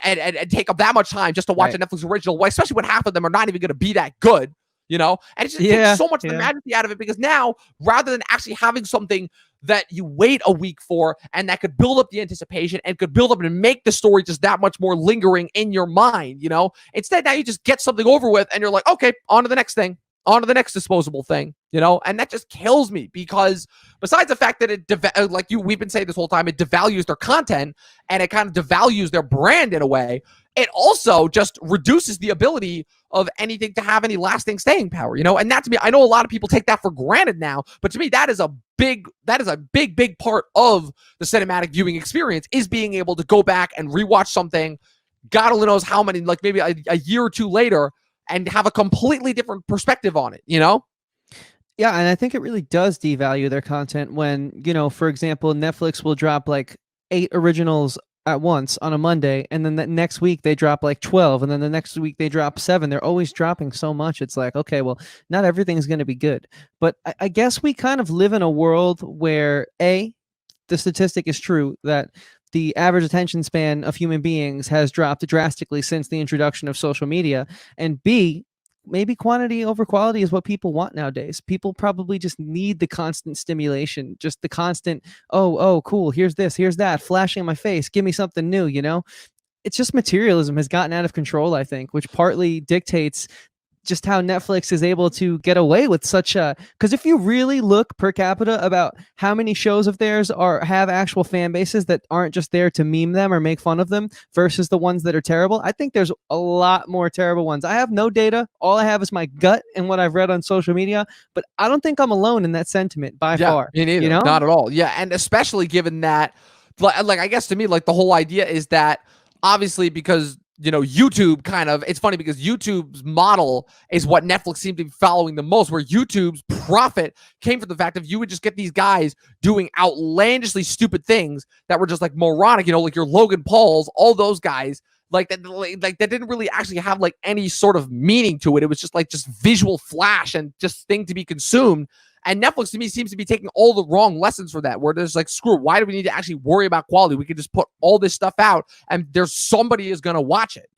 take up that much time just to watch a Netflix original? Why, especially when half of them are not even going to be that good, you know? And it just takes so much of the majesty out of it, because now, rather than actually having something that you wait a week for and that could build up the anticipation and could build up and make the story just that much more lingering in your mind, you know, instead now you just get something over with and you're like, okay, on to the next thing, on to the next disposable thing, you know? And that just kills me, because besides the fact that we've been saying this whole time, it devalues their content and it kind of devalues their brand in a way, it also just reduces the ability of anything to have any lasting staying power, you know? And that, to me, I know a lot of people take that for granted now, but to me, that is a big part of the cinematic viewing experience, is being able to go back and rewatch something, God only knows how many, like maybe a year or two later, and have a completely different perspective on it, you know? Yeah, and I think it really does devalue their content when, for example, Netflix will drop like 8 originals at once on a Monday, and then the next week they drop like 12, and then the next week they drop 7. They're always dropping so much. It's like, okay, well, not everything's going to be good. But I guess we kind of live in a world where, A, the statistic is true that the average attention span of human beings has dropped drastically since the introduction of social media, and B, maybe quantity over quality is what people want nowadays. People probably just need the constant stimulation, just the constant, oh, cool, here's this, here's that, flashing in my face, give me something new, It's just materialism has gotten out of control, I think, which partly dictates just how Netflix is able to get away with such a, because if you really look per capita about how many shows of theirs have actual fan bases that aren't just there to meme them or make fun of them versus the ones that are terrible, I think there's a lot more terrible ones. I have no data. All I have is my gut and what I've read on social media, but I don't think I'm alone in that sentiment by far. Me neither. Not at all. Yeah. And especially given that, like, I guess to me, like, the whole idea is that obviously because YouTube it's funny because YouTube's model is what Netflix seemed to be following the most, where YouTube's profit came from the fact that you would just get these guys doing outlandishly stupid things that were just like moronic, like your Logan Pauls, all those guys like that didn't really actually have like any sort of meaning to it. It was just visual flash and just thing to be consumed. And Netflix, to me, seems to be taking all the wrong lessons for that, where there's like, screw it, why do we need to actually worry about quality? We can just put all this stuff out and there's somebody is going to watch it,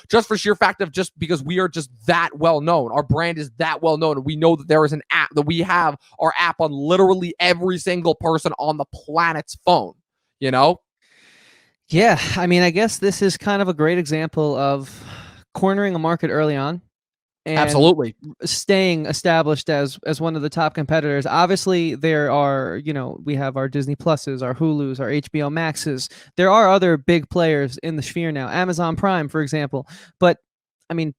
just for sheer fact of just because we are just that well known. Our brand is that well known. And we know that there is an app, that we have our app on literally every single person on the planet's phone, Yeah. I mean, I guess this is kind of a great example of cornering a market early on. And absolutely staying established as one of the top competitors. Obviously, there are, we have our Disney Pluses, our Hulus, our HBO Maxes. There are other big players in the sphere now. Amazon Prime, for example. But, I mean,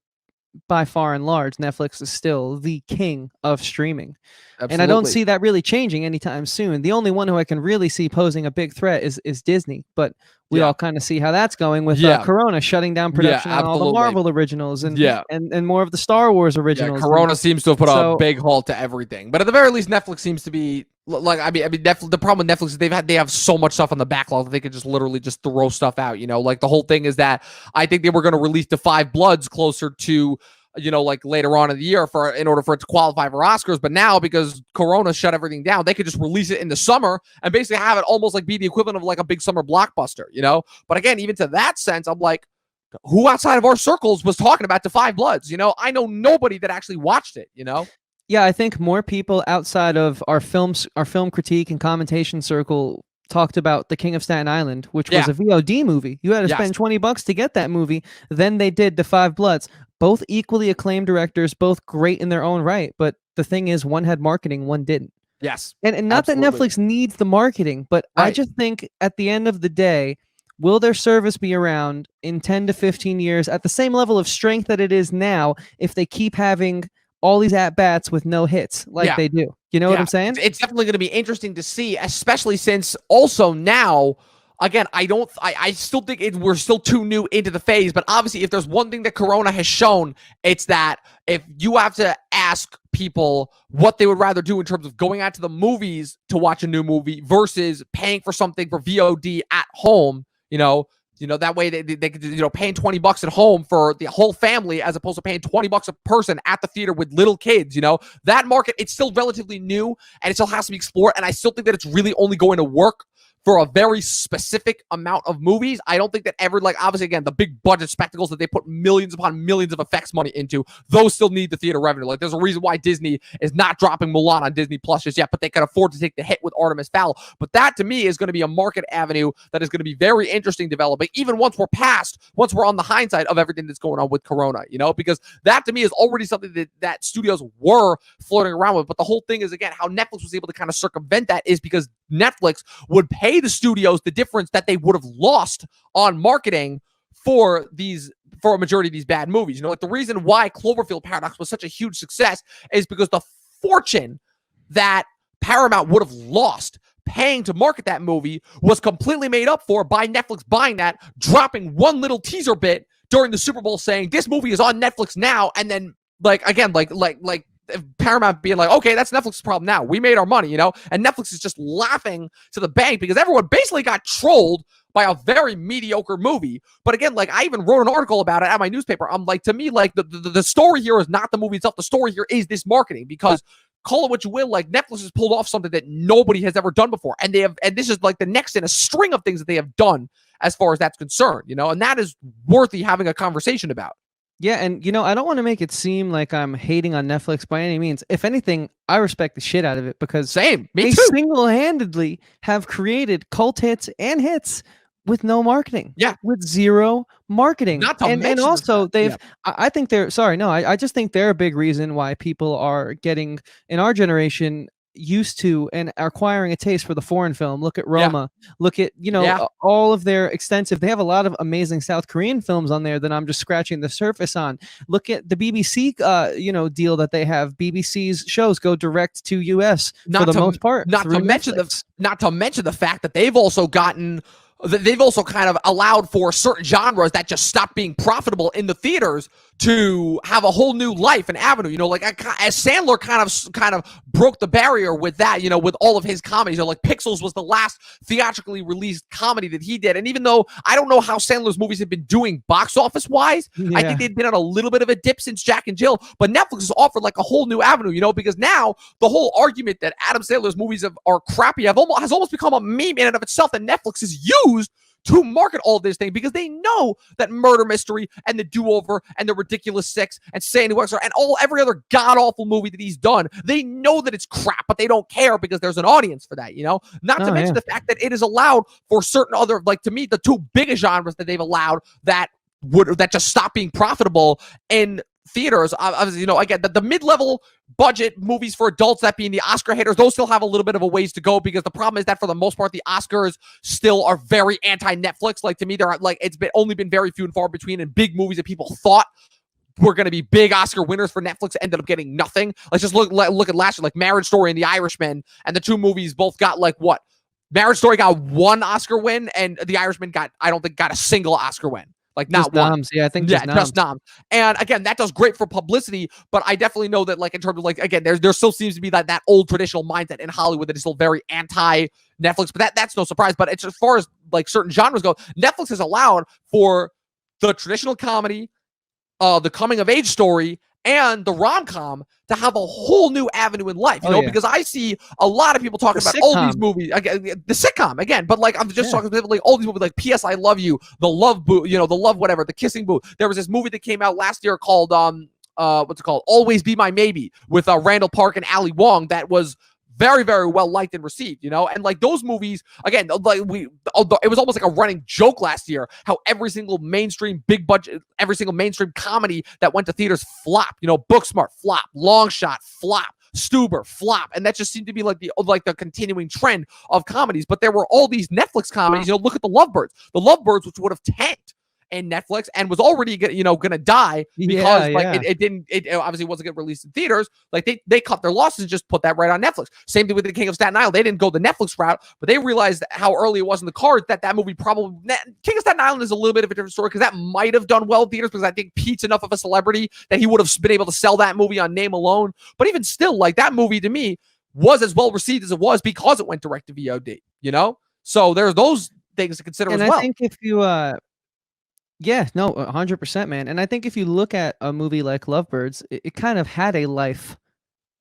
by far and large, Netflix is still the king of streaming. Absolutely. And I don't see that really changing anytime soon. The only one who I can really see posing a big threat is Disney. But we all kind of see how that's going with Corona shutting down production on all the Marvel originals and more of the Star Wars originals. Corona seems to have put a big halt to everything. But at the very least, Netflix seems to be like, the problem with Netflix is they have so much stuff on the backlog that they could just literally just throw stuff out. Like the whole thing is that I think they were going to release The Five Bloods closer to like later on in the year in order for it to qualify for Oscars. But now, because Corona shut everything down, they could just release it in the summer and basically have it almost like be the equivalent of like a big summer blockbuster, But again, even to that sense, I'm like, who outside of our circles was talking about The Five Bloods? I know nobody that actually watched it, Yeah, I think more people outside of our film critique and commentation circle talked about The King of Staten Island, which was a VOD movie. You had to spend $20 to get that movie. Then they did The Five Bloods. Both equally acclaimed directors, both great in their own right. But the thing is, one had marketing, one didn't. Yes. And not that Netflix needs the marketing, but I just think at the end of the day, will their service be around in 10 to 15 years at the same level of strength that it is now if they keep having all these at-bats with no hits like they do? You know what I'm saying? It's definitely going to be interesting to see, especially since also now, again, I still think we're still too new into the phase, but obviously if there's one thing that Corona has shown, it's that if you have to ask people what they would rather do in terms of going out to the movies to watch a new movie versus paying for something for VOD at home, that way they could, paying $20 at home for the whole family as opposed to paying $20 a person at the theater with little kids, that market, it's still relatively new and it still has to be explored. And I still think that it's really only going to work for a very specific amount of movies. I don't think that obviously, again, the big budget spectacles that they put millions upon millions of effects money into, those still need the theater revenue. Like, there's a reason why Disney is not dropping Mulan on Disney Plus just yet, but they can afford to take the hit with Artemis Fowl. But that, to me, is going to be a market avenue that is going to be very interesting developing, even once we're on the hindsight of everything that's going on with Corona, because that, to me, is already something that studios were floating around with. But the whole thing is, again, how Netflix was able to kind of circumvent that is because Netflix would pay the studios the difference that they would have lost on marketing for a majority of these bad movies. Like the reason why Cloverfield Paradox was such a huge success is because the fortune that Paramount would have lost paying to market that movie was completely made up for by Netflix buying that, dropping one little teaser bit during the Super Bowl saying this movie is on Netflix now, and then Paramount being like, okay, that's Netflix's problem now. We made our money, and Netflix is just laughing to the bank because everyone basically got trolled by a very mediocre movie. But again, like I even wrote an article about it at my newspaper. I'm like, to me, like the story here is not the movie itself. The story here is this marketing, because call it what you will, like Netflix has pulled off something that nobody has ever done before. And this is like the next in a string of things that they have done as far as that's concerned, and that is worthy having a conversation about. Yeah, and I don't want to make it seem like I'm hating on Netflix by any means. If anything, I respect the shit out of it because me they too. Single-handedly have created cult hits and hits with no marketing. Yeah, with zero marketing. Not to mention, and also they've. Yeah. I think they're sorry. No, I just think they're a big reason why people are getting in our generation used to and acquiring a taste for the foreign film. Look at Roma. Look at all of their extensive. They have a lot of amazing South Korean films on there that I'm just scratching the surface on. Look at the BBC deal that they have. BBC's shows go direct to US for the most part. Not to mention the fact that they've also kind of allowed for certain genres that just stopped being profitable in the theaters to have a whole new life and avenue. Like as Sandler kind of broke the barrier with that, with all of his comedies. Like Pixels was the last theatrically released comedy that he did. And even though I don't know how Sandler's movies have been doing box office wise, I think they've been on a little bit of a dip since Jack and Jill. But Netflix has offered like a whole new avenue, because now the whole argument that Adam Sandler's movies are crappy has almost become a meme in and of itself, that Netflix is used to market all this thing, because they know that Murder Mystery and The Do-Over and The Ridiculous Six and Sandy Wexler and every other god-awful movie that he's done, they know that it's crap, but they don't care because there's an audience for that, Not to mention the fact that it is allowed for certain other, like to me, the two biggest genres that they've allowed that just stop being profitable in theaters. Obviously, again, the mid-level budget movies for adults, that being the Oscar haters, those still have a little bit of a ways to go, because the problem is that for the most part, the Oscars still are very anti-Netflix. Like to me, they're like, it's only been very few and far between, and big movies that people thought were going to be big Oscar winners for Netflix ended up getting nothing. Let's just look at last year, like Marriage Story and The Irishman, and the two movies both got like what? Marriage Story got one Oscar win, and The Irishman I don't think got a single Oscar win. Like not one. Noms. Yeah, I think just noms. And again, that does great for publicity, but I definitely know that, like, in terms of, like, again, there still seems to be that old traditional mindset in Hollywood that is still very anti-Netflix, but that's no surprise. But it's, as far as like certain genres go, Netflix has allowed for the traditional comedy, the coming of age story, and the rom-com to have a whole new avenue in life, because I see a lot of people talking about all these movies, again, the sitcom again, but like I'm just talking about like all these movies like P.S. I Love You, The Love Booth, the Love whatever, The Kissing Booth. There was this movie that came out last year called what's it called? Always Be My Maybe, with Randall Park and Ali Wong, that was very, very well liked and received, and like those movies, again, like it was almost like a running joke last year how every single mainstream big budget, every single mainstream comedy that went to theaters flopped. Booksmart flop, Long Shot flop, Stuber flop, and that just seemed to be like the continuing trend of comedies. But there were all these Netflix comedies. Look at the Lovebirds, which would have tanked in Netflix and was already gonna die because it obviously wasn't getting released in theaters. Like they cut their losses and just put that right on Netflix. Same thing with The King of Staten Island. They didn't go the Netflix route, but they realized how early it was in the cards that movie probably King of Staten Island is a little bit of a different story, because that might have done well in theaters, because I think Pete's enough of a celebrity that he would have been able to sell that movie on name alone. But even still, like, that movie to me was as well received as it was because it went direct to VOD, So there's those things to consider as well. I think if you yeah, no, 100%, man. And I think if you look at a movie like Lovebirds, it kind of had a life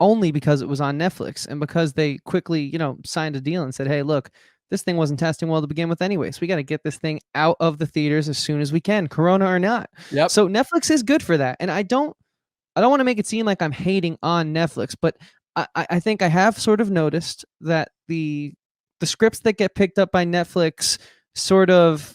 only because it was on Netflix, and because they quickly, signed a deal and said, hey, look, this thing wasn't testing well to begin with anyway, so we got to get this thing out of the theaters as soon as we can, Corona or not. Yep. So Netflix is good for that. And I don't want to make it seem like I'm hating on Netflix, but I think I have sort of noticed that the scripts that get picked up by Netflix sort of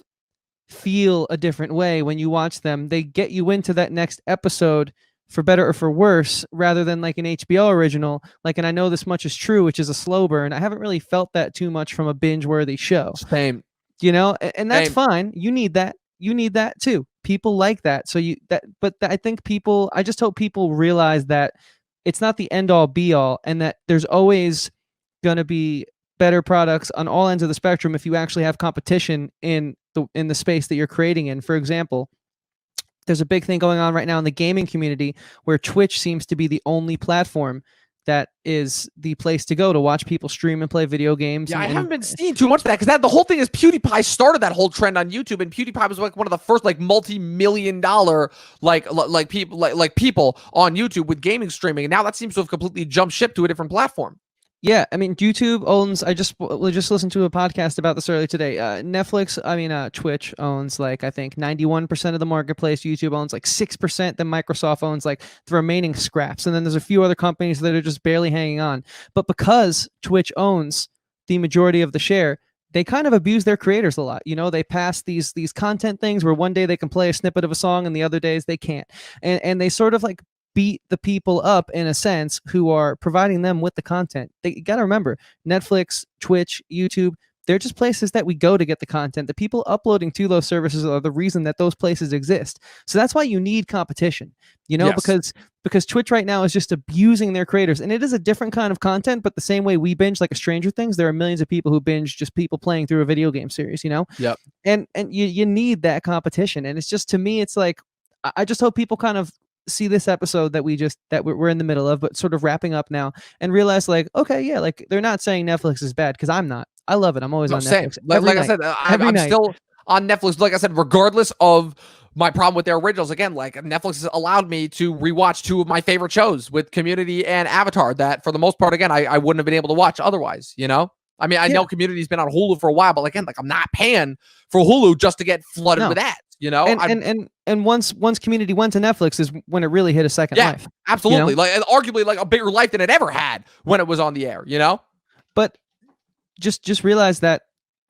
feel a different way when you watch them. They get you into that next episode for better or for worse, rather than like an HBO original. Like, and I Know This Much Is True, which is a slow burn. I haven't really felt that too much from a binge-worthy show. Same. And that's fine. You need that. You need that too. People like that. I think I just hope people realize that it's not the end all be all, and that there's always going to be better products on all ends of the spectrum if you actually have competition in the space that you're creating in. For example, there's a big thing going on right now in the gaming community where Twitch seems to be the only platform that is the place to go to watch people stream and play video games. Yeah, and, I haven't been seeing too much of that because the whole thing is PewDiePie started that whole trend on YouTube, and PewDiePie was like one of the first like multi-million-dollar people on YouTube with gaming streaming, and now that seems to have completely jumped ship to a different platform. Yeah, I mean, YouTube owns. I just listened to a podcast about this earlier today. Twitch owns like I think 91% of the marketplace. YouTube owns like 6%. Then Microsoft owns like the remaining scraps, and then there's a few other companies that are just barely hanging on. But because Twitch owns the majority of the share, they kind of abuse their creators a lot. You know, they pass these content things where one day they can play a snippet of a song and the other days they can't, and they sort of like beat the people up in a sense who are providing them with the content. They got to remember Netflix, Twitch, YouTube, they're just places that we go to get the content. The people uploading to those services are the reason that those places exist. So that's why you need competition, you know, Yes. because Twitch right now is just abusing their creators, and it is a different kind of content, but the same way we binge like a Stranger Things, there are millions of people who binge just people playing through a video game series, you know? Yep. And you need that competition. And it's just, to me, it's like, I just hope people kind of see this episode that we're in the middle of, but sort of wrapping up now, and realize like, okay, yeah, like they're not saying Netflix is bad, because I'm not. I love it. I'm always on Same. Netflix. Like I said, I'm still on Netflix. Like I said, regardless of my problem with their originals, again, like Netflix has allowed me to rewatch two of my favorite shows with Community and Avatar that for the most part, again, I wouldn't have been able to watch otherwise, you know? I mean, I know Community's been on Hulu for a while, but again, like I'm not paying for Hulu just to get flooded with ads. You know, and once Community went to Netflix is when it really hit a second life. Absolutely, You know? like arguably like a bigger life than it ever had when it was on the air. You know, but just realize that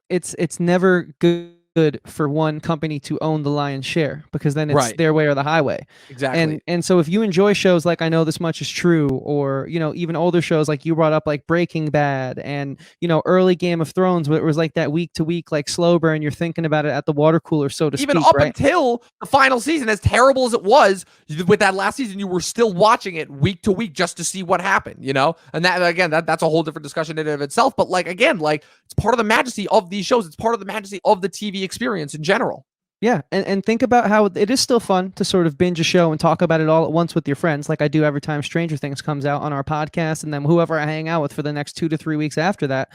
it's never good for one company to own the lion's share, because then it's their way or the highway. Exactly. And so if you enjoy shows like I Know This Much Is True, or, you know, even older shows like you brought up, like Breaking Bad, and, you know, early Game of Thrones, where it was like that week to week, like slow burn, you're thinking about it at the water cooler, so to speak. Even up until the final season, as terrible as it was with that last season, you were still watching it week to week just to see what happened, you know? And that, again, that's a whole different discussion in and of itself. But like, again, like it's part of the majesty of these shows. It's part of the majesty of the TV experience in general. Yeah, and think about how it is still fun to sort of binge a show and talk about it all at once with your friends, like I do every time Stranger Things comes out on our podcast, and then whoever I hang out with for the next 2 to 3 weeks after that.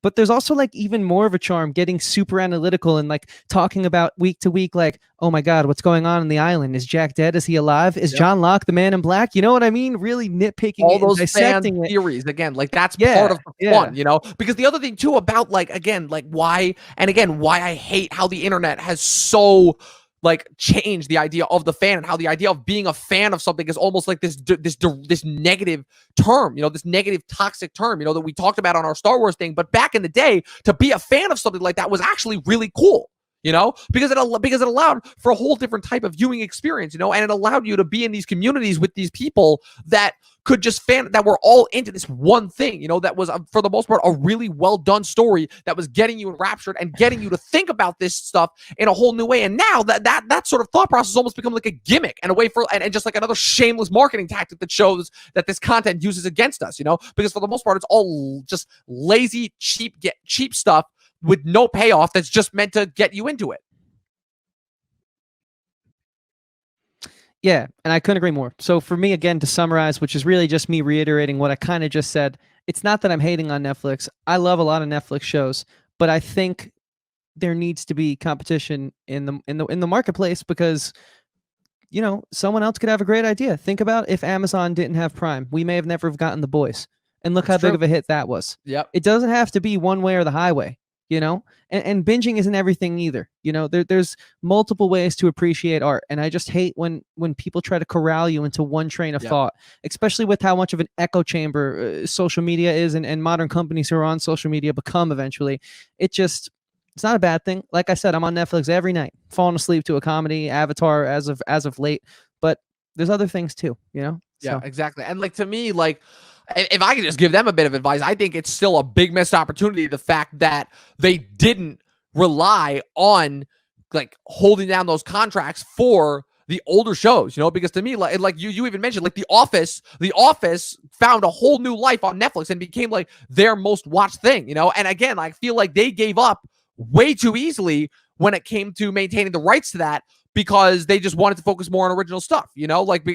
But there's also like even more of a charm getting super analytical and like talking about week to week, like, oh my God, what's going on in the island? Is Jack dead? Is he alive? Is John Locke the Man in Black? You know what I mean? Really nitpicking all those dissecting fan theories. Again, like that's part of the fun, you know? Because the other thing too about like, again, like why I hate how the internet has so like change the idea of the fan, and how the idea of being a fan of something is almost like this negative term, you know, this negative toxic term, you know, that we talked about on our Star Wars thing. But back in the day, to be a fan of something like that was actually really cool, you know, because it allowed for a whole different type of viewing experience, you know, and it allowed you to be in these communities with these people that could just that were all into this one thing, you know, that was for the most part a really well done story that was getting you enraptured and getting you to think about this stuff in a whole new way. And now that sort of thought process has almost become like a gimmick and a way for and just like another shameless marketing tactic that shows that this content uses against us, you know, because for the most part it's all just lazy, cheap stuff with no payoff that's just meant to get you into it. Yeah, and I couldn't agree more. So for me, again, to summarize, which is really just me reiterating what I kind of just said, it's not that I'm hating on Netflix. I love a lot of Netflix shows, but I think there needs to be competition in the marketplace, because, you know, someone else could have a great idea. Think about if Amazon didn't have Prime, we may have never have gotten The Boys, and look how big of a hit that was. Yep. It doesn't have to be one way or the highway. You know, and binging isn't everything either. You know, there's multiple ways to appreciate art, and I just hate when people try to corral you into one train of thought, especially with how much of an echo chamber social media is, and modern companies who are on social media become eventually. It's not a bad thing. Like I said, I'm on Netflix every night, falling asleep to a comedy, Avatar as of late, but there's other things too, you know? Yeah, exactly. And like, to me, like, if I could just give them a bit of advice, I think it's still a big missed opportunity. The fact that they didn't rely on like holding down those contracts for the older shows, you know, because to me, like you even mentioned, like The Office found a whole new life on Netflix and became like their most watched thing, you know? And again, I feel like they gave up way too easily when it came to maintaining the rights to that. because they just wanted to focus more on original stuff, like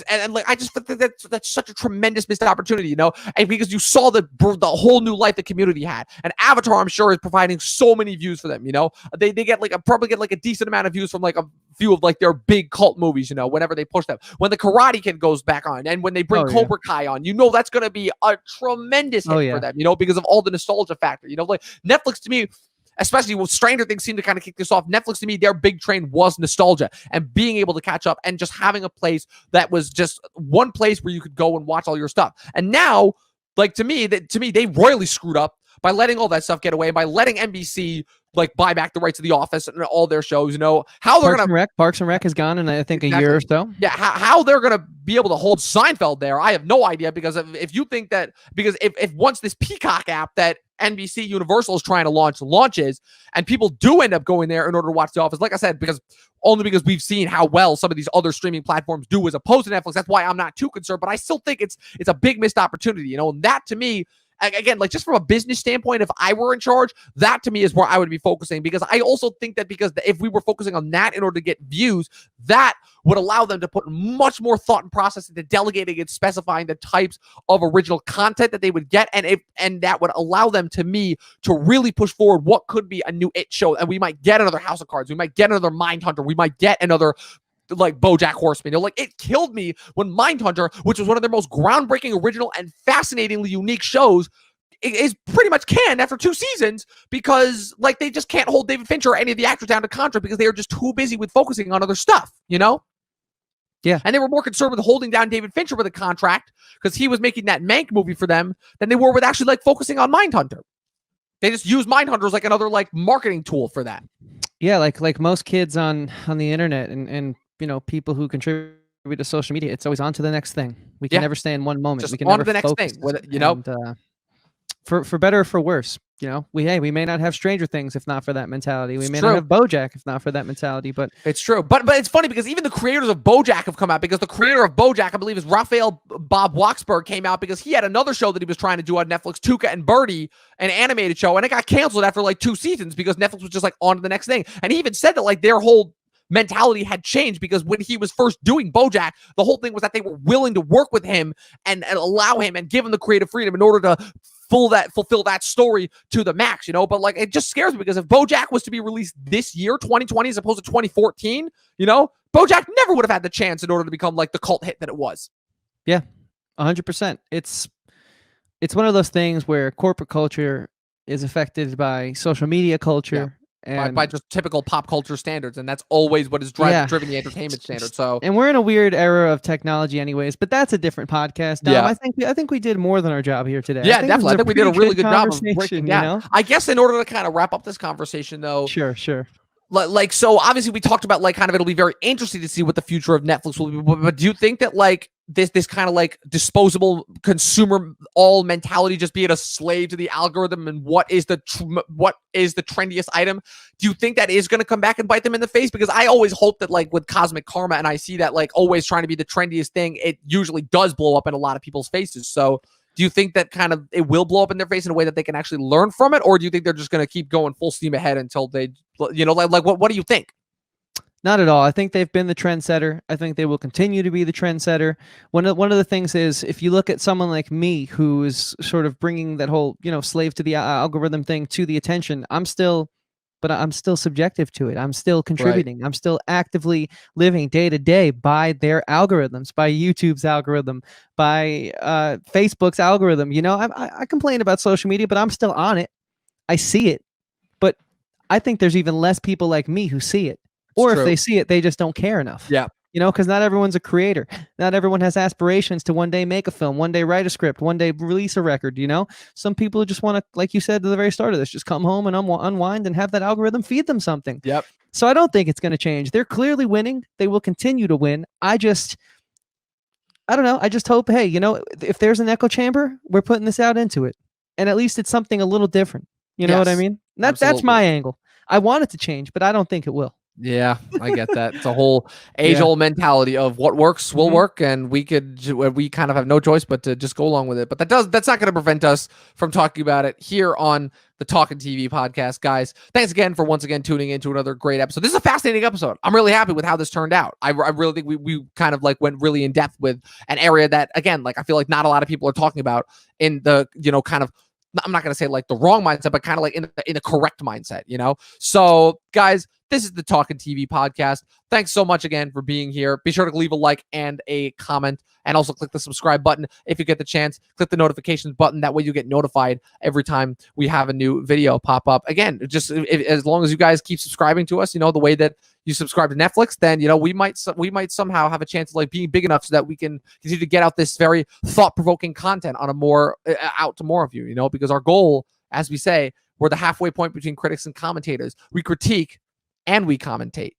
and like I just think that that's such a tremendous missed opportunity, and because you saw the whole new life the community had, and Avatar, I'm sure, is providing so many views for them. They get like probably get like a decent amount of views from like a few of like their big cult movies, whenever they push them. When the Karate Kid goes back on, and when they bring Cobra Kai on, that's going to be a tremendous hit for them, because of all the nostalgia factor. Like Netflix to me, especially with Stranger Things seemed to kind of kick this off. Netflix, to me, their big train was nostalgia and being able to catch up and just having a place that was just one place where you could go and watch all your stuff. And now, like to me, they royally screwed up by letting all that stuff get away, by letting NBC like buy back the rights of The Office and all their shows. How they're Parks and Rec has gone in, I think, a year or so. Yeah, how they're gonna be able to hold Seinfeld there, I have no idea. Because if you think that, because if once this Peacock app that NBC Universal is trying to launches, and people do end up going there in order to watch The Office, like I said, because we've seen how well some of these other streaming platforms do as opposed to Netflix. That's why I'm not too concerned, but I still think it's a big missed opportunity. And that to me, again, like just from a business standpoint, if I were in charge, that to me is where I would be focusing, because I also think that because if we were focusing on that in order to get views, that would allow them to put much more thought and process into delegating and specifying the types of original content that they would get, and that would allow them, to me, to really push forward what could be a new It show. And we might get another House of Cards, we might get another Mindhunter, we might get another like BoJack Horseman. Like it killed me when Mindhunter, which was one of their most groundbreaking, original, and fascinatingly unique shows, is pretty much canned after 2 seasons because like they just can't hold David Fincher or any of the actors down to contract because they are just too busy with focusing on other stuff, Yeah. And they were more concerned with holding down David Fincher with a contract because he was making that Mank movie for them than they were with actually like focusing on Mindhunter. They just use Mindhunter as like another like marketing tool for that. Yeah, like most kids on the internet and people who contribute to social media, it's always on to the next thing. We can never stay in one moment. Just we can on never to the next focus. thing. And, for better or for worse, we may not have Stranger Things if not for that mentality. We may not have BoJack if not for that mentality. But it's true. But it's funny because even the creators of BoJack have come out, because the creator of BoJack, I believe, is Raphael Bob Waksberg, came out because he had another show that he was trying to do on Netflix, Tuca and Birdie, an animated show, and it got canceled after like 2 seasons because Netflix was just like on to the next thing. And he even said that like their whole mentality had changed because when he was first doing BoJack, the whole thing was that they were willing to work with him and allow him and give him the creative freedom in order to fulfill that story to the max, but like it just scares me because if BoJack was to be released this year, 2020, as opposed to 2014, BoJack never would have had the chance in order to become like the cult hit that it was. Yeah, 100%. It's one of those things where corporate culture is affected by social media culture. And by just typical pop culture standards, and that's always what has driven the entertainment standard. So, and we're in a weird era of technology, anyways. But that's a different podcast. I think we did more than our job here today. Yeah, definitely. I think we did a really good job of breaking down. You know? I guess in order to kind of wrap up this conversation, though. Sure. Like, so obviously we talked about like kind of it'll be very interesting to see what the future of Netflix will be. But do you think that like this kind of like disposable consumer all mentality, just being a slave to the algorithm and what is the trendiest item, do you think that is going to come back and bite them in the face? Because I always hope that like with Cosmic Karma, and I see that like always trying to be the trendiest thing, it usually does blow up in a lot of people's faces. So do you think that kind of it will blow up in their face in a way that they can actually learn from it? Or do you think they're just going to keep going full steam ahead until they, like what do you think? Not at all. I think they've been the trendsetter. I think they will continue to be the trendsetter. One of the things is, if you look at someone like me, who is sort of bringing that whole, slave to the algorithm thing to the attention, I'm still subjective to it. I'm still contributing. Right. I'm still actively living day to day by their algorithms, by YouTube's algorithm, by Facebook's algorithm. I complain about social media, but I'm still on it. I see it. But I think there's even less people like me who see it. Or if they see it, they just don't care enough. Yeah. Because not everyone's a creator. Not everyone has aspirations to one day make a film, one day write a script, one day release a record, Some people just want to, like you said at the very start of this, just come home and unwind and have that algorithm feed them something. Yep. So I don't think it's going to change. They're clearly winning. They will continue to win. I don't know. I just hope, hey, if there's an echo chamber, we're putting this out into it. And at least it's something a little different. You know what I mean? That's my angle. I want it to change, but I don't think it will. Yeah, I get that. It's a whole age-old mentality of what works will work, and we kind of have no choice but to just go along with it. But that's not going to prevent us from talking about it here on the Talkin TV podcast, guys. Thanks again for once again tuning into another great episode. This is a fascinating episode. I'm really happy with how this turned out. I really think we kind of like went really in depth with an area that, again, like I feel like not a lot of people are talking about in the kind of, I'm not going to say like the wrong mindset, but kind of like in the correct mindset, So, guys, this is the Talkin TV podcast. Thanks so much again for being here. Be sure to leave a like and a comment, and also click the subscribe button if you get the chance. Click the notifications button. That way you get notified every time we have a new video pop up. Again, just as long as you guys keep subscribing to us, the way that you subscribe to Netflix, then we might somehow have a chance of like being big enough so that we can continue to get out this very thought-provoking content on a more out to more of you, because our goal, as we say, we're the halfway point between critics and commentators. We critique and we commentate,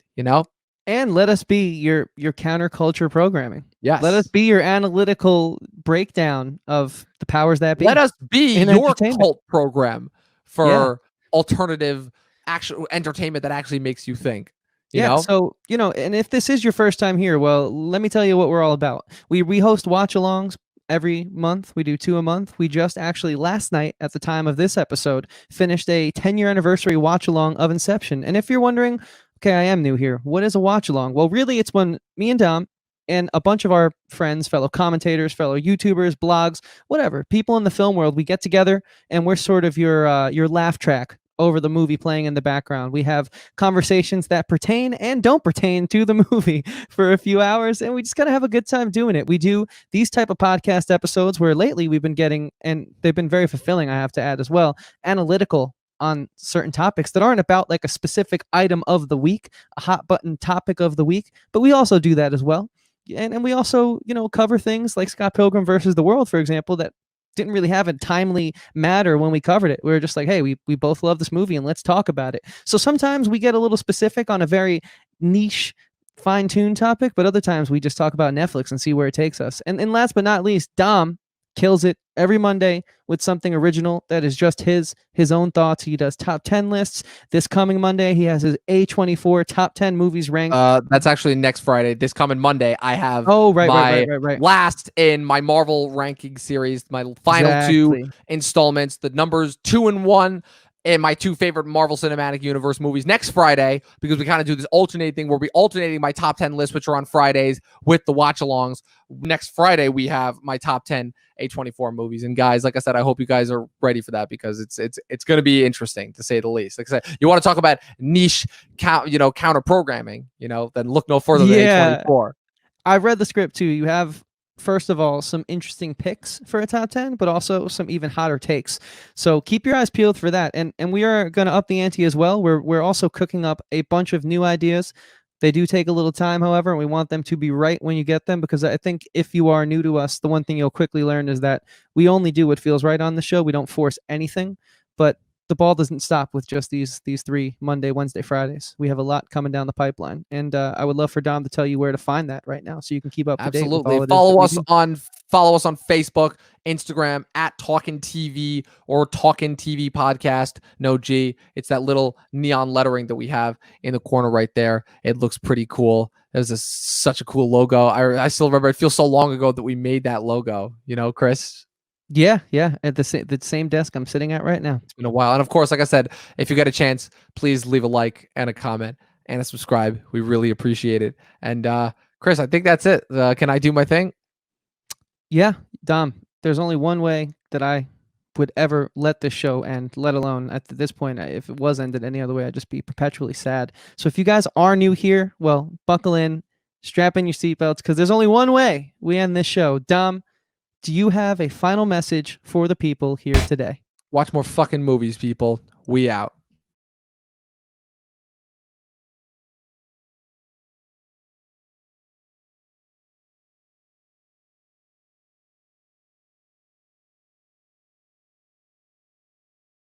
And let us be your counterculture programming. Yes. Let us be your analytical breakdown of the powers that be. Let us be your cult program for alternative actual entertainment that actually makes you think. You know? So, and if this is your first time here, well, let me tell you what we're all about. We host watch-alongs every month. We do 2 a month. We just actually last night, at the time of this episode, finished a 10-year anniversary watch-along of Inception. And if you're wondering, okay, I am new here, what is a watch-along? Well, really, it's when me and Dom and a bunch of our friends, fellow commentators, fellow YouTubers, blogs, whatever, people in the film world, we get together and we're sort of your laugh track over the movie playing in the background. We have conversations that pertain and don't pertain to the movie for a few hours, and we just gotta have a good time doing it. We do these type of podcast episodes where lately we've been getting, and they've been very fulfilling, I have to add as well, analytical on certain topics that aren't about like a specific item of the week, a hot button topic of the week, but we also do that as well. And we also, cover things like Scott Pilgrim versus the World, for example, that didn't really have a timely matter when we covered it. We were just like, hey, we both love this movie and let's talk about it. So sometimes we get a little specific on a very niche, fine-tuned topic, but other times we just talk about Netflix and see where it takes us. And last but not least, Dom kills it every Monday with something original that is just his own thoughts. He does top 10 lists. This coming Monday, he has his A24 top 10 movies ranked. That's actually next Friday. This coming Monday, I have right. last in my Marvel ranking series, my final 2 installments, the numbers 2 and 1. In my 2 favorite Marvel Cinematic Universe movies next Friday, because we kind of do this alternating thing where we alternating my top 10 lists, which are on Fridays, with the watch-alongs. Next Friday, we have my top 10 A24 movies. And guys, like I said, I hope you guys are ready for that, because it's going to be interesting, to say the least. Like I said, you want to talk about niche, counter programming, then look no further than A24. I read the script too. You have, first of all, some interesting picks for a top 10, but also some even hotter takes. So keep your eyes peeled for that. And we are going to up the ante as well. We're also cooking up a bunch of new ideas. They do take a little time, however, and we want them to be right when you get them, because I think if you are new to us, the one thing you'll quickly learn is that we only do what feels right on the show. We don't force anything, but the ball doesn't stop with just these 3 Monday, Wednesday, Fridays. We have a lot coming down the pipeline, and I would love for Dom to tell you where to find that right now, so you can keep up to date. Absolutely. Follow us on Facebook, Instagram at Talkin TV or Talkin TV Podcast. No G. It's that little neon lettering that we have in the corner right there. It looks pretty cool. It was such a cool logo. I still remember. It feels so long ago that we made that logo. Chris. Yeah, at the same desk I'm sitting at right now. It's been a while. And of course, like I said, if you get a chance, please leave a like and a comment and a subscribe. We really appreciate it. And Chris, I think that's it. Can I do my thing? Yeah, Dom, there's only one way that I would ever let this show end, let alone at this point, if it was ended any other way, I'd just be perpetually sad. So if you guys are new here, well, buckle in, strap in your seatbelts, because there's only one way we end this show. Dom, do you have a final message for the people here today? Watch more fucking movies, people. We out.